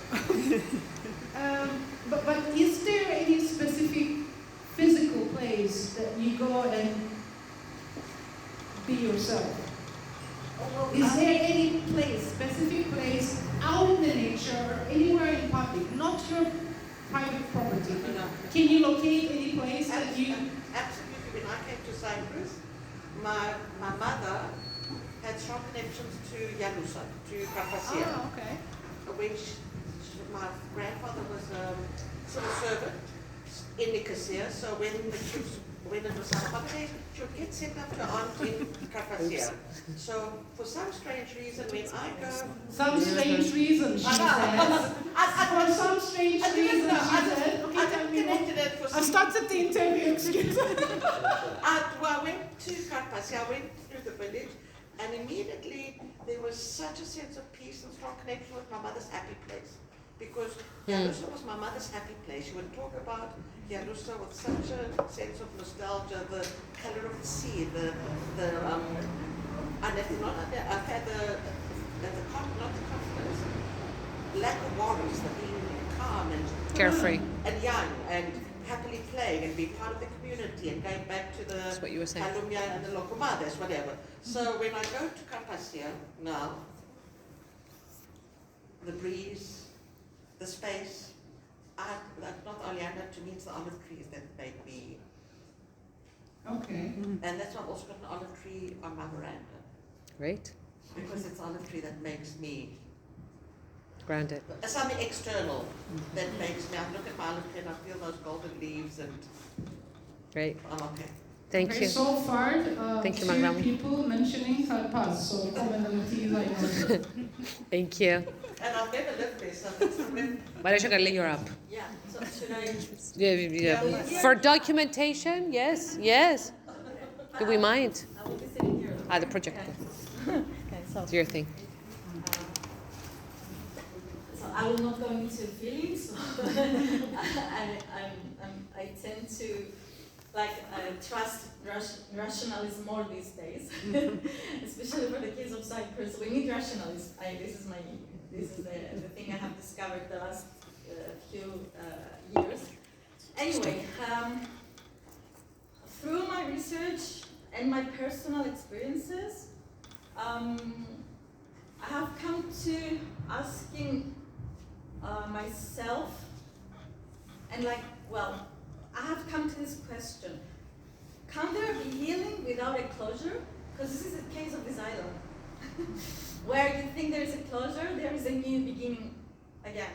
But is there any specific physical place that you go and be yourself? Is there any place, specific place, out in the nature or anywhere in public, not your private property? Can you locate any place that you... Absolutely. When I came to Cyprus, my mother had strong connections to Yanusa, to Carpathia. Oh, okay. When my grandfather was a civil servant in Nicosia, so when it was our holidays, she would get sent up to aunt in Carpathia. So for some strange reason, when I go... Some strange reason, she says. For some strange reason, she said. Okay, tell me more. I started the interview, excuse me. I went to Carpathia, I went through the village, And immediately there was such a sense of peace and strong connection with my mother's happy place. Because Yalusa was my mother's happy place. She would talk about Yalusa with such a sense of nostalgia, the color of the sea, and if not, I've had not the confidence, lack of worries, the being calm and Carefree. and young and happily playing and being part of the community and going back to the That's what you were saying. Kalumia and the Lokomades, whatever. So when I go to Carpathia now, the breeze, the space, not only I know to me it's the olive trees that make me. Okay. And that's why I've also got an olive tree on my veranda. Great. Because it's olive tree that makes me Grounded. something external that makes me. I look at my olive tree and I feel those golden leaves and Great. I'm okay. Thank Okay, you. so far, Thank you, 2 Magdalena. people mentioning Karpaz, so comment on the TV. Thank you. And I've never lived there, so that's Maria Carly, you're up. Yeah, so should I? Yeah. For documentation, yes, yes. Do we mind? I will be sitting here. The projector. Okay, so. It's your thing. So I will not go into feelings. I tend to trust rationalism more these days, especially for the case of Cyprus. We need rationalism. This is the thing I have discovered the last few years. Anyway, through my research and my personal experiences, I have come to asking myself, and I have come to this question: can there be healing without a closure? Because this is the case of this island, where you think there is a closure, there is a new beginning again.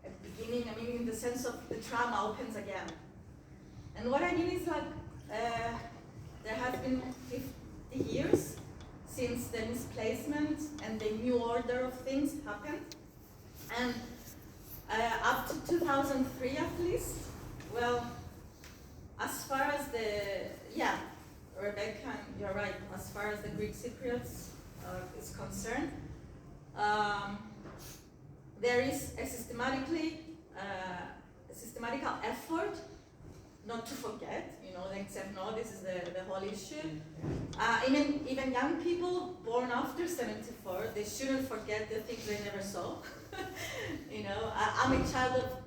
A beginning, I mean, in the sense of the trauma opens again. And what I mean is there has been 50 years since the misplacement and the new order of things happened. And up to 2003 at least, as far as Rebecca, you're right, as far as the Greek Cypriots is concerned, there is a systematical effort not to forget, except this is the whole issue. Even young people born after 74, they shouldn't forget the things they never saw. I'm a child of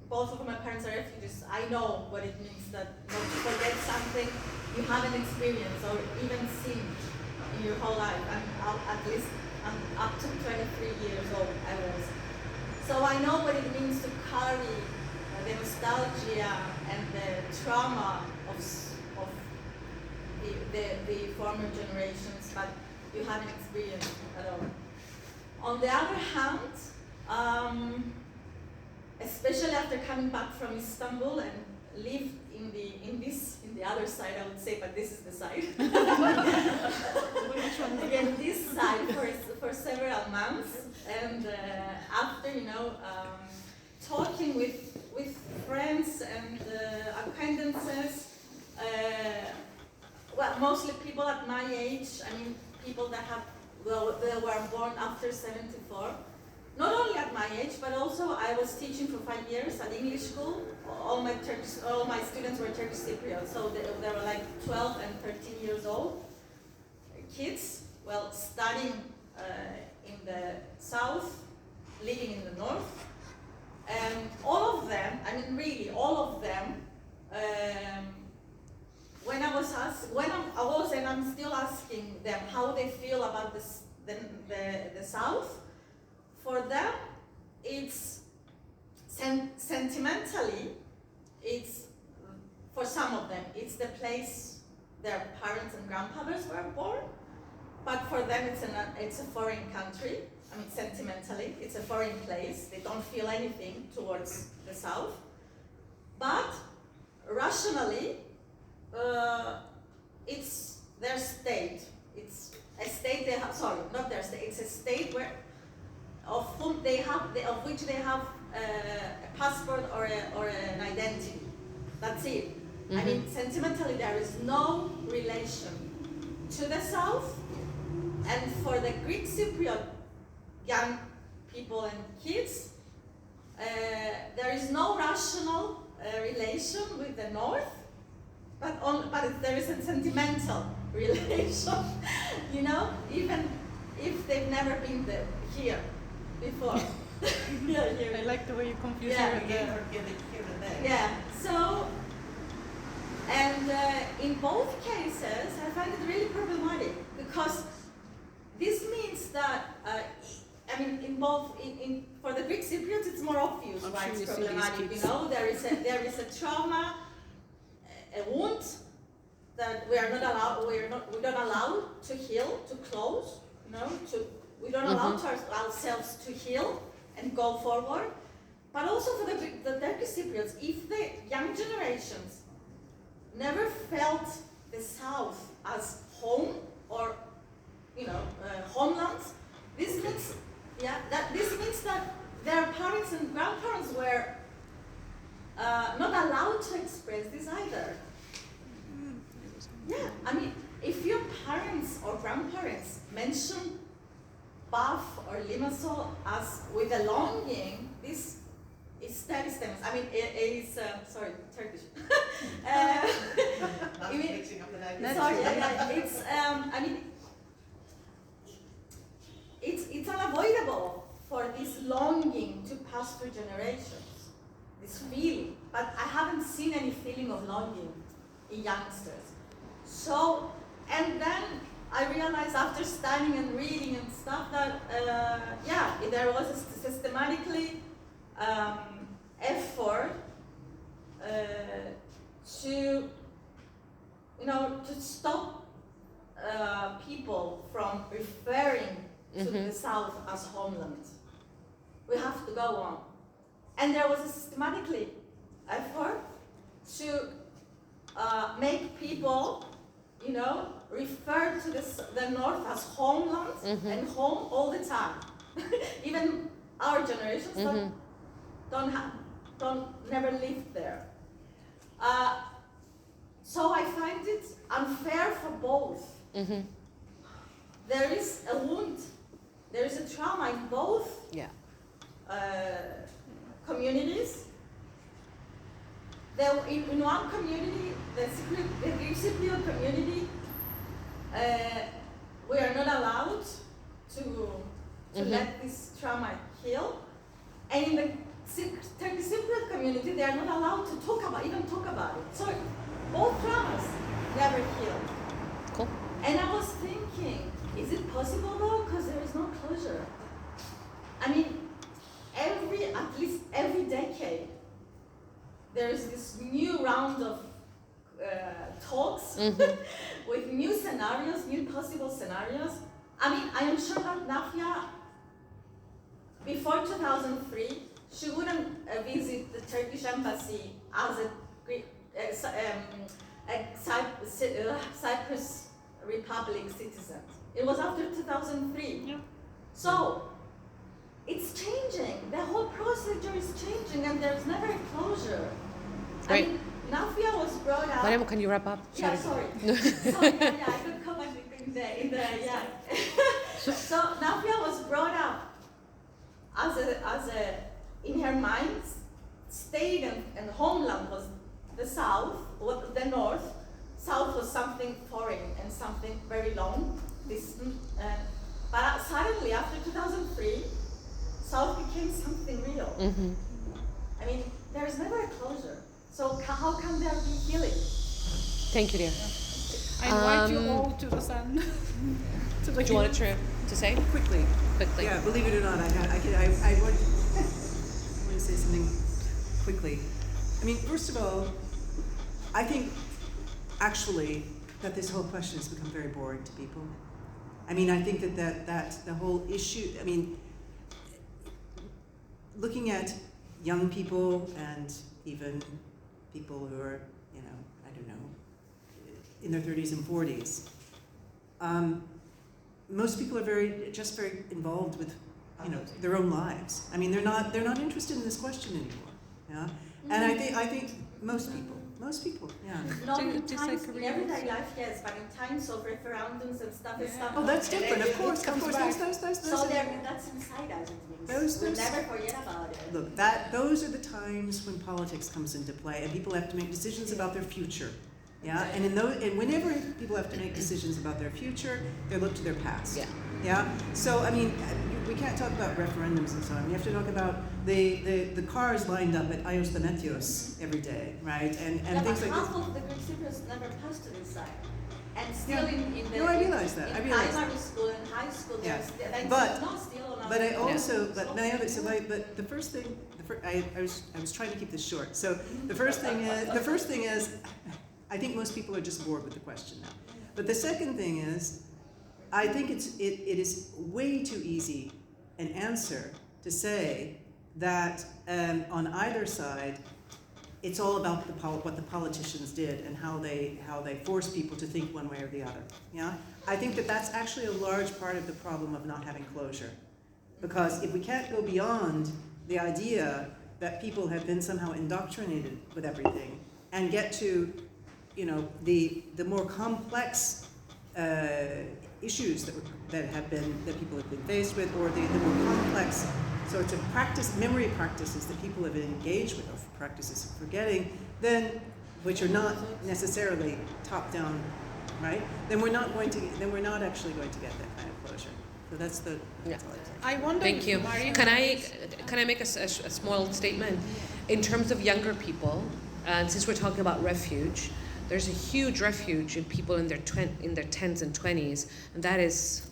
both of my parents are refugees. I know what it means not to forget something you haven't experienced or even seen in your whole life. I'm up to 23 years old, I was. So I know what it means to carry the nostalgia and the trauma of the former generations, but you haven't experienced at all. On the other hand, especially after coming back from Istanbul and lived in the other side, I would say, but this is the side. Again, this side for several months, and after talking with friends and acquaintances, mostly people at my age. People that were born after 74. Not only at my age, but also I was teaching for 5 years at English school. All my students were Turkish Cypriots, so they were 12 and 13 years old kids, studying in the south, living in the north, and all of them, really all of them, when I was and I'm still asking them how they feel about the south. For them, it's sentimentally, for some of them, it's the place their parents and grandfathers were born, but for them it's a foreign country. Sentimentally, it's a foreign place. They don't feel anything towards the south, but rationally, it's their state. It's a state they have. Sorry, not their state. It's a state of which they have a passport or an identity. That's it. Mm-hmm. Sentimentally, there is no relation to the south, and for the Greek Cypriot young people and kids, there is no rational relation with the north, but there is a sentimental relation, you know, even if they've never been here before. I like the way you confuse Yeah. here. Yeah, so, and in both cases, I find it really problematic because this means that, I mean, for the Greek Cypriots, it's more obvious why it's problematic. You know, there is a trauma, a wound that we don't allow to heal, to close. You know, we don't allow ourselves to heal and go forward. But also for the Turkish Cypriots, if the young generations never felt the south as home or, you know, homeland, this means that their parents and grandparents were not allowed to express this either. Yeah, I mean, if your parents or grandparents mention Baf or Limassol as with a longing, this is stems. I mean, it is sorry, Turkish. Mixing up the language. Sorry, it's I mean, it's unavoidable for this longing to pass through generations, this feeling. But I haven't seen any feeling of longing in youngsters. So, and then I realized after studying and reading and stuff that, there was a systematically effort to, you know, to stop people from referring to the South as homeland. We have to go on. And there was a systematically effort to make people, you know, refer to the North as homeland and home all the time. Even our generations never lived there. So I find it unfair for both. There is a wound, there is a trauma in both communities. In one community, the Greek Cypriot community, we are not allowed to let this trauma heal. And in the Turkish Cypriot community, they are not allowed to talk about it. So both traumas never healed. Cool. And I was thinking, is it possible though? Because there is no closure. I mean, at least every decade, there is this new round of talks with new scenarios, new possible scenarios. I mean, I am sure that Nafia, before 2003, she wouldn't visit the Turkish embassy as a Cyprus Republic citizen. It was after 2003. Yeah. So, it's changing. The whole procedure is changing, and there's never a closure. Right. I mean, Nafia was brought up. Mariam, can you wrap up? Yeah, sorry. I could comment in the So Nafia was brought up as a in her mind, state and homeland was the south, the north. South was something foreign and something very long, distant. But suddenly, after 2003, South became something real. I mean, there is never a closure. So how can there be healing? Thank you, dear. I invite you all to the sun. Do you want to say? Quickly. Yeah. Believe it or not, I want to say something quickly. I mean, first of all, I think actually that this whole question has become very boring to people. I mean, I think that the whole issue, I mean, looking at young people and even people who are, you know, I don't know, in their 30s and 40s, most people are very involved with, you know, their own lives. I mean, they're not interested in this question anymore. Yeah, and I think most Most people, yeah. Not Do you in times, in disagree? everyday life, yes, but in times of referendums and stuff, it's stuff. Oh, that's different, of course, comes back. those So are- that's inside us, it means. Those- We'll those- never forget about it. Look, those are the times when politics comes into play, and people have to make decisions about their future. Yeah, and whenever people have to make decisions about their future, they look to their past. Yeah. Yeah. So I mean, we can't talk about referendums and so on. We have to talk about the cars lined up at Ios Demetios every day, right? And Yeah, things but like this. half of the Greek Cypriots never passed it inside. And still in the No, I realize that. I realize that. primary school and high school, Yeah. there's But- not still on But I our- also, but the first thing, I was trying to keep this short. So the first thing is, I think most people are just bored with the question now. But the second thing is, I think it is way too easy an answer to say that on either side, it's all about what the politicians did and how they force people to think one way or the other. Yeah, I think that's actually a large part of the problem of not having closure, because if we can't go beyond the idea that people have been somehow indoctrinated with everything and get to, the more complex issues that people have been faced with, or the more complex sorts of memory practices that people have been engaged with, or practices of forgetting, then which are not necessarily top down, right? Then we're not actually going to get that kind of closure. So that's all I'd say. I wonder. Thank you. Marina, Can I make a small statement in terms of younger people? And since we're talking about refuge, there's a huge refuge in people in their 10s and 20s, and that is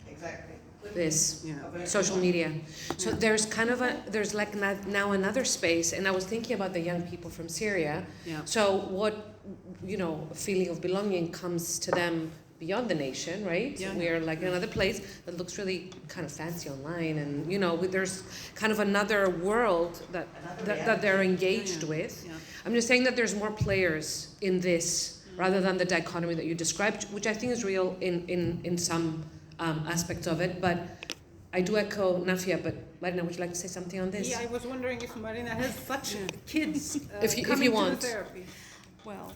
Exactly. this Yeah. social media. So there's there's like now another space, and I was thinking about the young people from Syria. Yeah. So what, a feeling of belonging comes to them beyond the nation, right? Yeah. We're like in another place that looks really kind of fancy online, and there's kind of another world that they're engaged with. Yeah. I'm just saying that there's more players in this rather than the dichotomy that you described, which I think is real in some aspects of it. But I do echo Nafia. But Marina, would you like to say something on this? Yeah, I was wondering if Marina has such kids If you coming want. to the therapy. Well,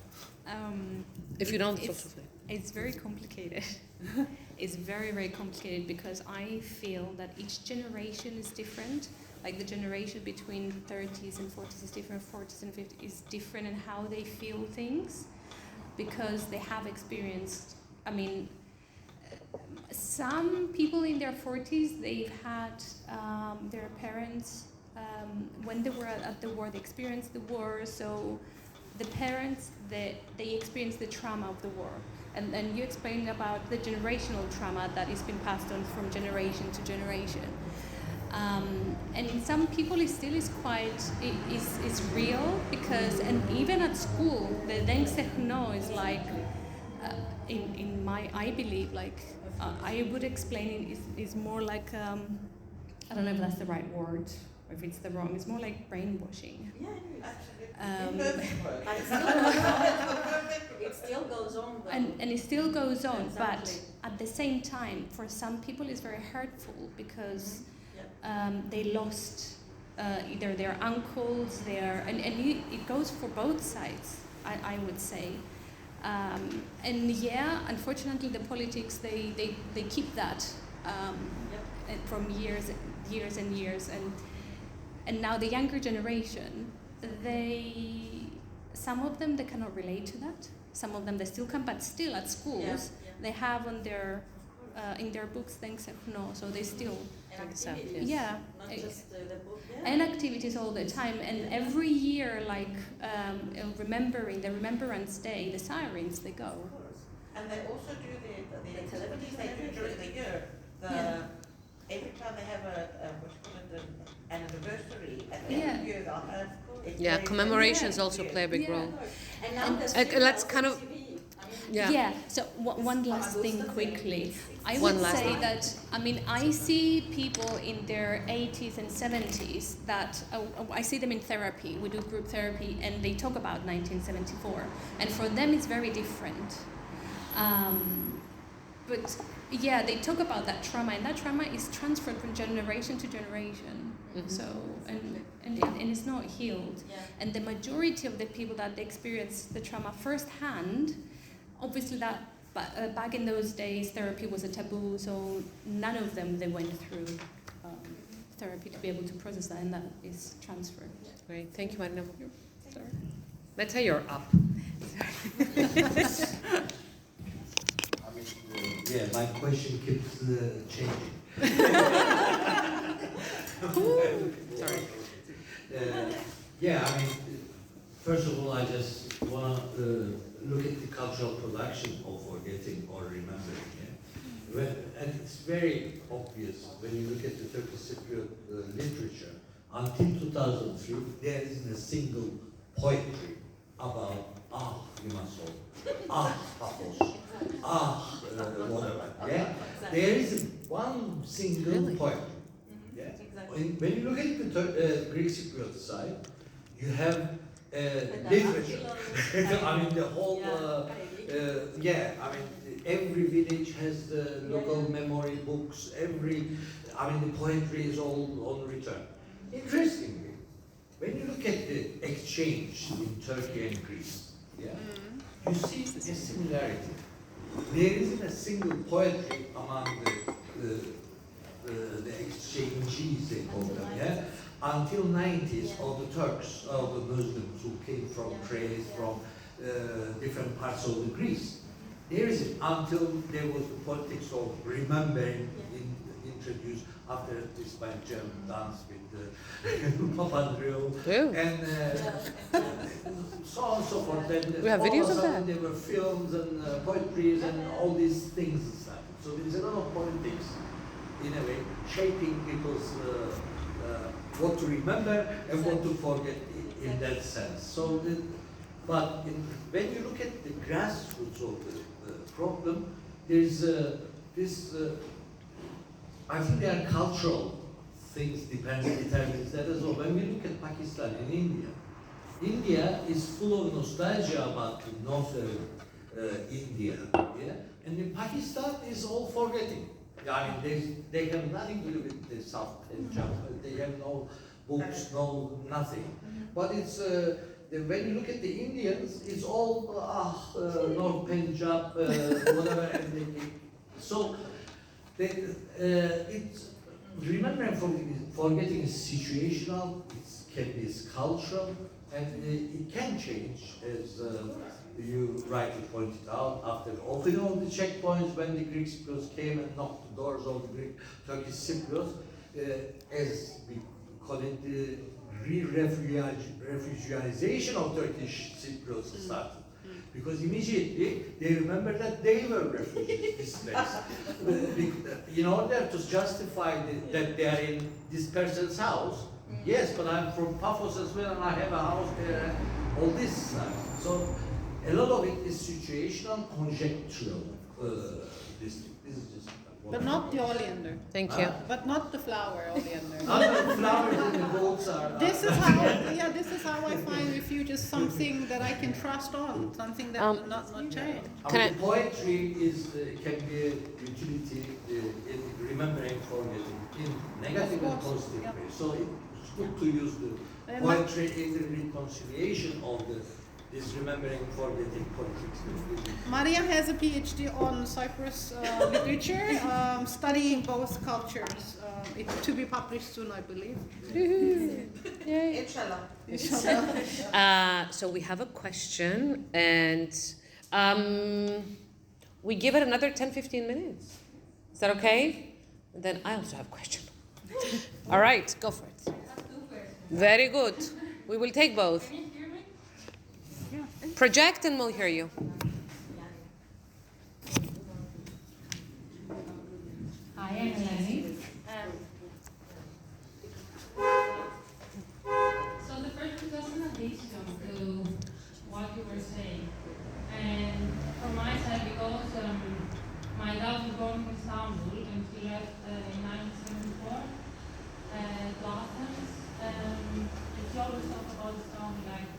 If you don't, it's very complicated. It's very, very complicated because I feel that each generation is different. Like the generation between 30s and 40s is different, 40s and 50s is different in how they feel things because they have experienced, some people in their 40s, they've had their parents, when they were at the war, they experienced the war, so the parents, they experienced the trauma of the war. And then you explained about the generational trauma that is being passed on from generation to generation. And in some people it still is is real because, and even at school, the dengue is like, I believe, like, I would explain it is more like, I don't know if that's the right word, or if it's the wrong, it's more like brainwashing. Yeah, Absolutely. but it still goes on. Though. And it still goes on, Exactly. but at the same time, for some people it's very hurtful because they lost either their uncles, it goes for both sides, I would say. And yeah, unfortunately the politics, they keep that from years and years. And now the younger generation, some of them, they cannot relate to that. Some of them, they still can, but still at schools, they have on their, in their books, so they still, And activities, yeah. not just the book. Yeah. And activities all the time, and every year, like remembering the Remembrance Day, the sirens, they go. Of course. And they also do the activities they do during the year. Every time they have an anniversary, at the end of the year they'll have. Yeah, commemorations also play a big role. And now And, there's let's kind of- TV. Yeah. So one last thing quickly. I One would last say thing. that, I see people in their 80s and 70s that, I see them in therapy, we do group therapy, and they talk about 1974. And for them it's very different. But yeah, they talk about that trauma, and that trauma is transferred from generation to generation. Mhm. So, and it's not healed. Yeah. And the majority of the people that experience the trauma firsthand, obviously that back in those days, therapy was a taboo, so none of them, they went through therapy to be able to process that, and that is transferred. Great, thank you, Marina. Meta, you're up. Yeah, my question keeps changing. Sorry. Yeah, I mean, first of all, I just want to look at the cultural production of forgetting or remembering. Yeah? And it's very obvious when you look at the Turkish Cypriot literature. Until 2003, there isn't a single poetry about Limassol, Paphos, whatever. Yeah, there isn't one single Really? poem. Yeah. Exactly. When you look at the Greek Cypriot side, you have literature. I mean, the whole. Yeah, I mean, every village has the local memory books. I mean, the poetry is all on return. Interestingly, when you look at the exchange in Turkey and Greece, yeah, you see a similarity. There isn't a single poetry among the exchangees, they call them, yeah, until 90s, of the Turks, of the Muslims who came from trade, from different parts of the Greece. There isn't until there was the politics of remembering introduced after this by German dance with Papandreou and so on and so forth. Then We have all videos of a of sudden that. there were films and poetries and all these things started. So there is a lot of politics, in a way, shaping people's what to remember and what to forget in that sense. So, when you look at the grassroots of the problem, there's this. I think there are cultural things determines that as well. When we look at Pakistan and India, India is full of nostalgia about the northern India, yeah? And in Pakistan is all forgetting. I mean, they have nothing to do with the South Punjab. They have no books, no nothing. But it's when you look at the Indians, it's all North Punjab, whatever, and so. It's remembering forgetting is situational. It can be cultural, and it can change, as you rightly pointed out. After opening all the checkpoints, when the Greek Cypriots came and knocked the doors of the Turkish Cypriots, as we call it, the refugiization of Turkish Cypriots started. Because immediately they remember that they were refugees displaced. In order to justify that they are in this person's house, yes, but I'm from Paphos as well and I have a house there, all this stuff. So a lot of it is situational, conjectural. This is just. But not the oleander. Thank you. But not the flower oleander. Other flowers and the goats are. This is how I find Refuge is something that I can trust on, something that will not change. Can The poetry can be a utility in remembering, forgetting, in negative and positive ways. So it's good to use the poetry in the reconciliation of this remembering, forgetting politics. Maria has a Ph.D. on Cyprus literature, studying both cultures. It's to be published soon, I believe. Inshallah. So we have a question, and we give it another 10-15 minutes. Is that okay? And then I also have a question. All right, go for it. Very good. We will take both. Project and we'll hear you. Hi, I'm Eleni. So the first was just an addition to what you were saying. And from my side, because my dad was born in Istanbul and he left in 1974 to Athens. And he always talked about Istanbul like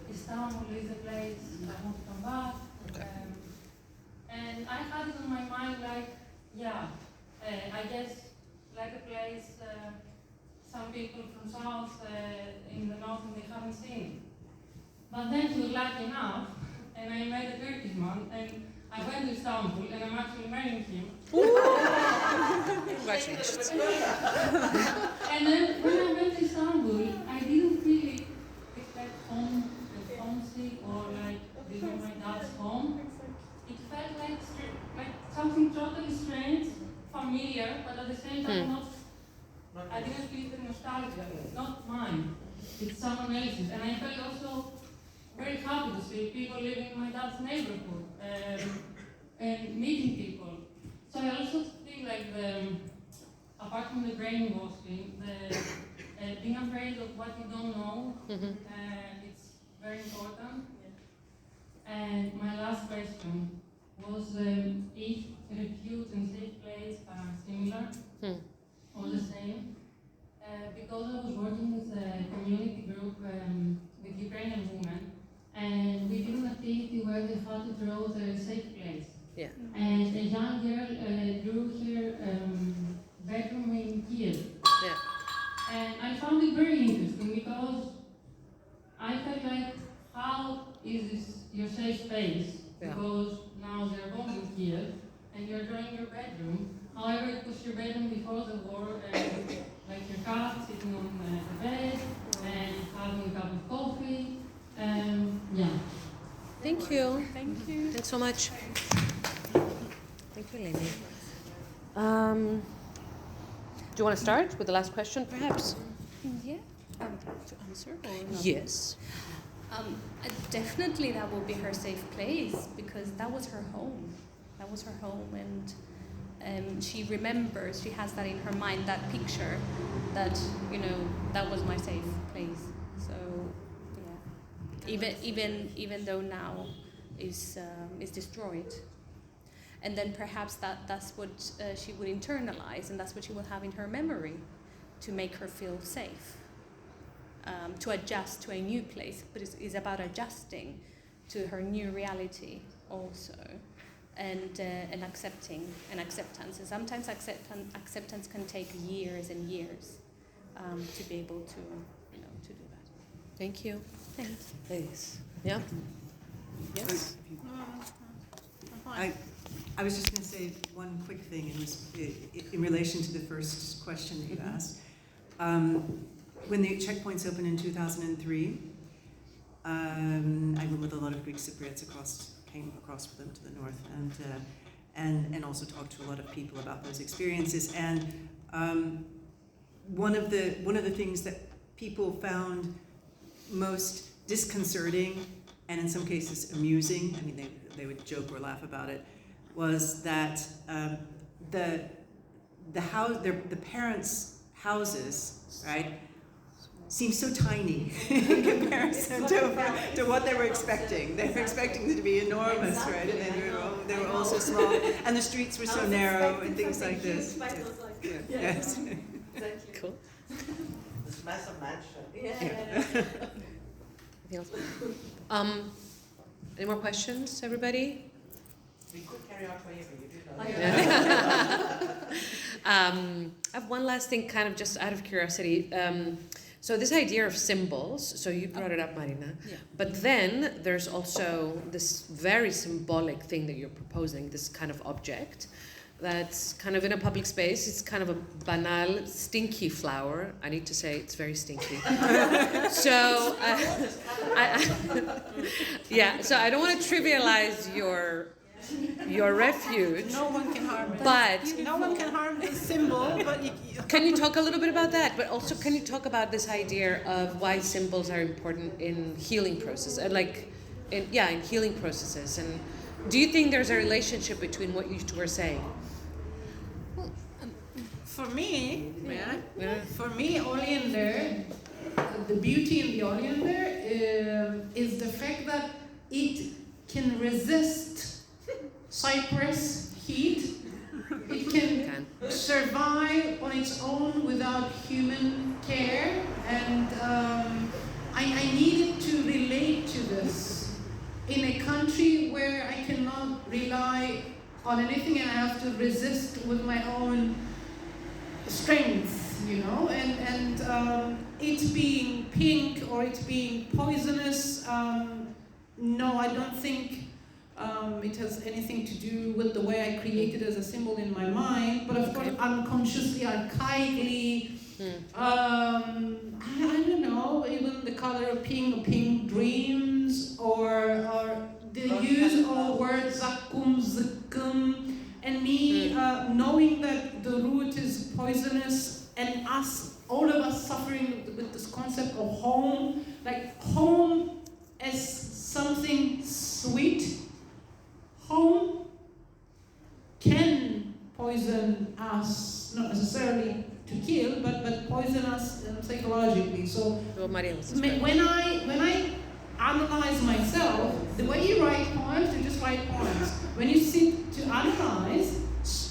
Istanbul is a place I want to come back. And I had it on my mind like was lucky enough, and I met a Turkish man, and I went to Istanbul, and I'm actually marrying him. Congratulations. And then when I went to Istanbul, I didn't really expect homesick or like this was my dad's home. It felt like something totally strange, familiar, but at the same time not. I didn't feel the nostalgia. It's not mine. It's someone else's. And I felt also very happy to see people living in my dad's neighborhood and meeting people. So I also think like apart from the brainwashing, being afraid of what you don't know, it's very important. And my last question was if Refuge and Safe Place are similar or the same. Because I was working with a community group with Ukrainian women, and we did an activity where they had to draw the safe place. Yeah. And a young girl drew her bedroom in Kiev. Yeah. And I found it very interesting because I felt like, how is this your safe space? Yeah. Because now they're bombing Kiev, and you're drawing your bedroom. However, it was your bedroom before the war, and like your cat sitting on the bed and having a cup of coffee. Yeah. Thank you. Thank you. Thanks so much. Thank you, Lenny. Do you want to start with the last question, perhaps? Yeah. To answer or not? Yes. Definitely that will be her safe place because that was her home. That was her home, and she remembers, she has that in her mind, that picture that, that was my safe place. So, yeah. Even though now is destroyed. And then perhaps that's what she would internalize, and that's what she will have in her memory to make her feel safe. To adjust to a new place, but it's about adjusting to her new reality also, and accepting and acceptance. And sometimes acceptance can take years and years to be able to to do that. Thank you. Thanks. Please. Yeah. Yes. I was just going to say one quick thing in relation to the first question that you asked. When the checkpoints opened in 2003, I went with a lot of Greek Cypriots came across with them to the north, and also talked to a lot of people about those experiences. And one of the things that people found most disconcerting, and in some cases amusing, I mean they would joke or laugh about it, was that the parents' houses, right, seemed so tiny in comparison to what they were expecting. They were expecting them to be enormous, right? And then they were all so small, and the streets were so narrow and things like this. Yes. Cool. This massive mansion. Anything else? Any more questions, everybody? We could carry on forever, you do know. I have one last thing, kind of just out of curiosity. So this idea of symbols, so you brought it up, Marina, but then there's also this very symbolic thing that you're proposing, this kind of object that's kind of in a public space. It's kind of a banal, stinky flower. I need to say it's very stinky. So, so I don't want to trivialize your refuge. No one can harm it. But no one can harm the symbol, but can you talk a little bit about that? But also, can you talk about this idea of why symbols are important in healing process, in healing processes? And do you think there's a relationship between what you two were saying? Well, for me, oleander, the beauty in the oleander is the fact that it can resist Cyprus heat. It can survive on its own without human care, and I needed to relate to this in a country where I cannot rely on anything and I have to resist with my own strength, and it being pink or it being poisonous no, I don't think it has anything to do with the way I create it as a symbol in my mind, but of course unconsciously, archaically, I don't know, even the color of pink dreams, or the use of words zakkum, zikkum, and me knowing that the root is poisonous, and all of us suffering with this concept of home, like home as something sweet. Home can poison us, not necessarily to kill, but poison us psychologically. So when I analyze myself, the way you write poems, you just write poems. When you sit to analyze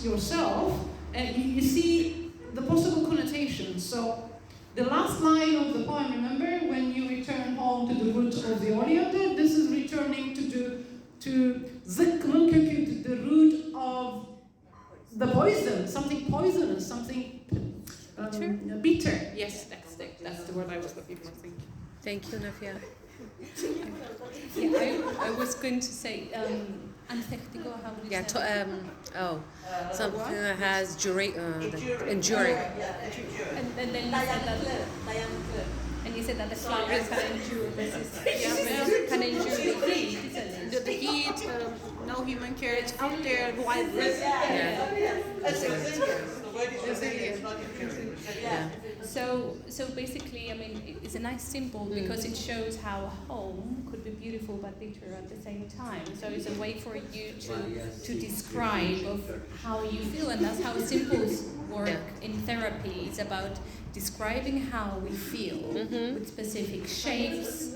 yourself, you see the possible connotations. So the last line of the poem, remember, when you return home to the root of the Ellada, this is returning to zıkkımın kökü, to the root of the poison, something poisonous, something bitter. Yes, that's the word I was looking for. Thank you, Nafia. I was going to say, anthektico, how would you say that? Something that has enduring. And then you said that, and you said that the flowers can endure can endure the heat, isn't it? The heat, no human care, it's out there widely. So basically, I mean, it's a nice symbol because it shows how home could be beautiful but bitter at the same time. So it's a way for you to describe of how you feel, and that's how symbols work in therapy. It's about describing how we feel with specific shapes,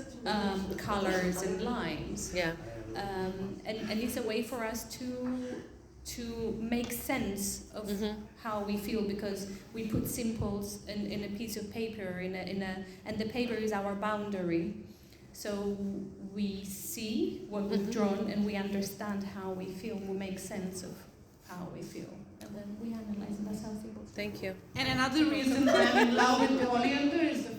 colors, and lines. Yeah. And it's a way for us to make sense of how we feel, because we put symbols in a piece of paper and the paper is our boundary. So we see what we've drawn and we understand how we feel. We make sense of how we feel, and then we analyze, and that's how symbols. Thank you. And another reason I'm in love with the Ellada is the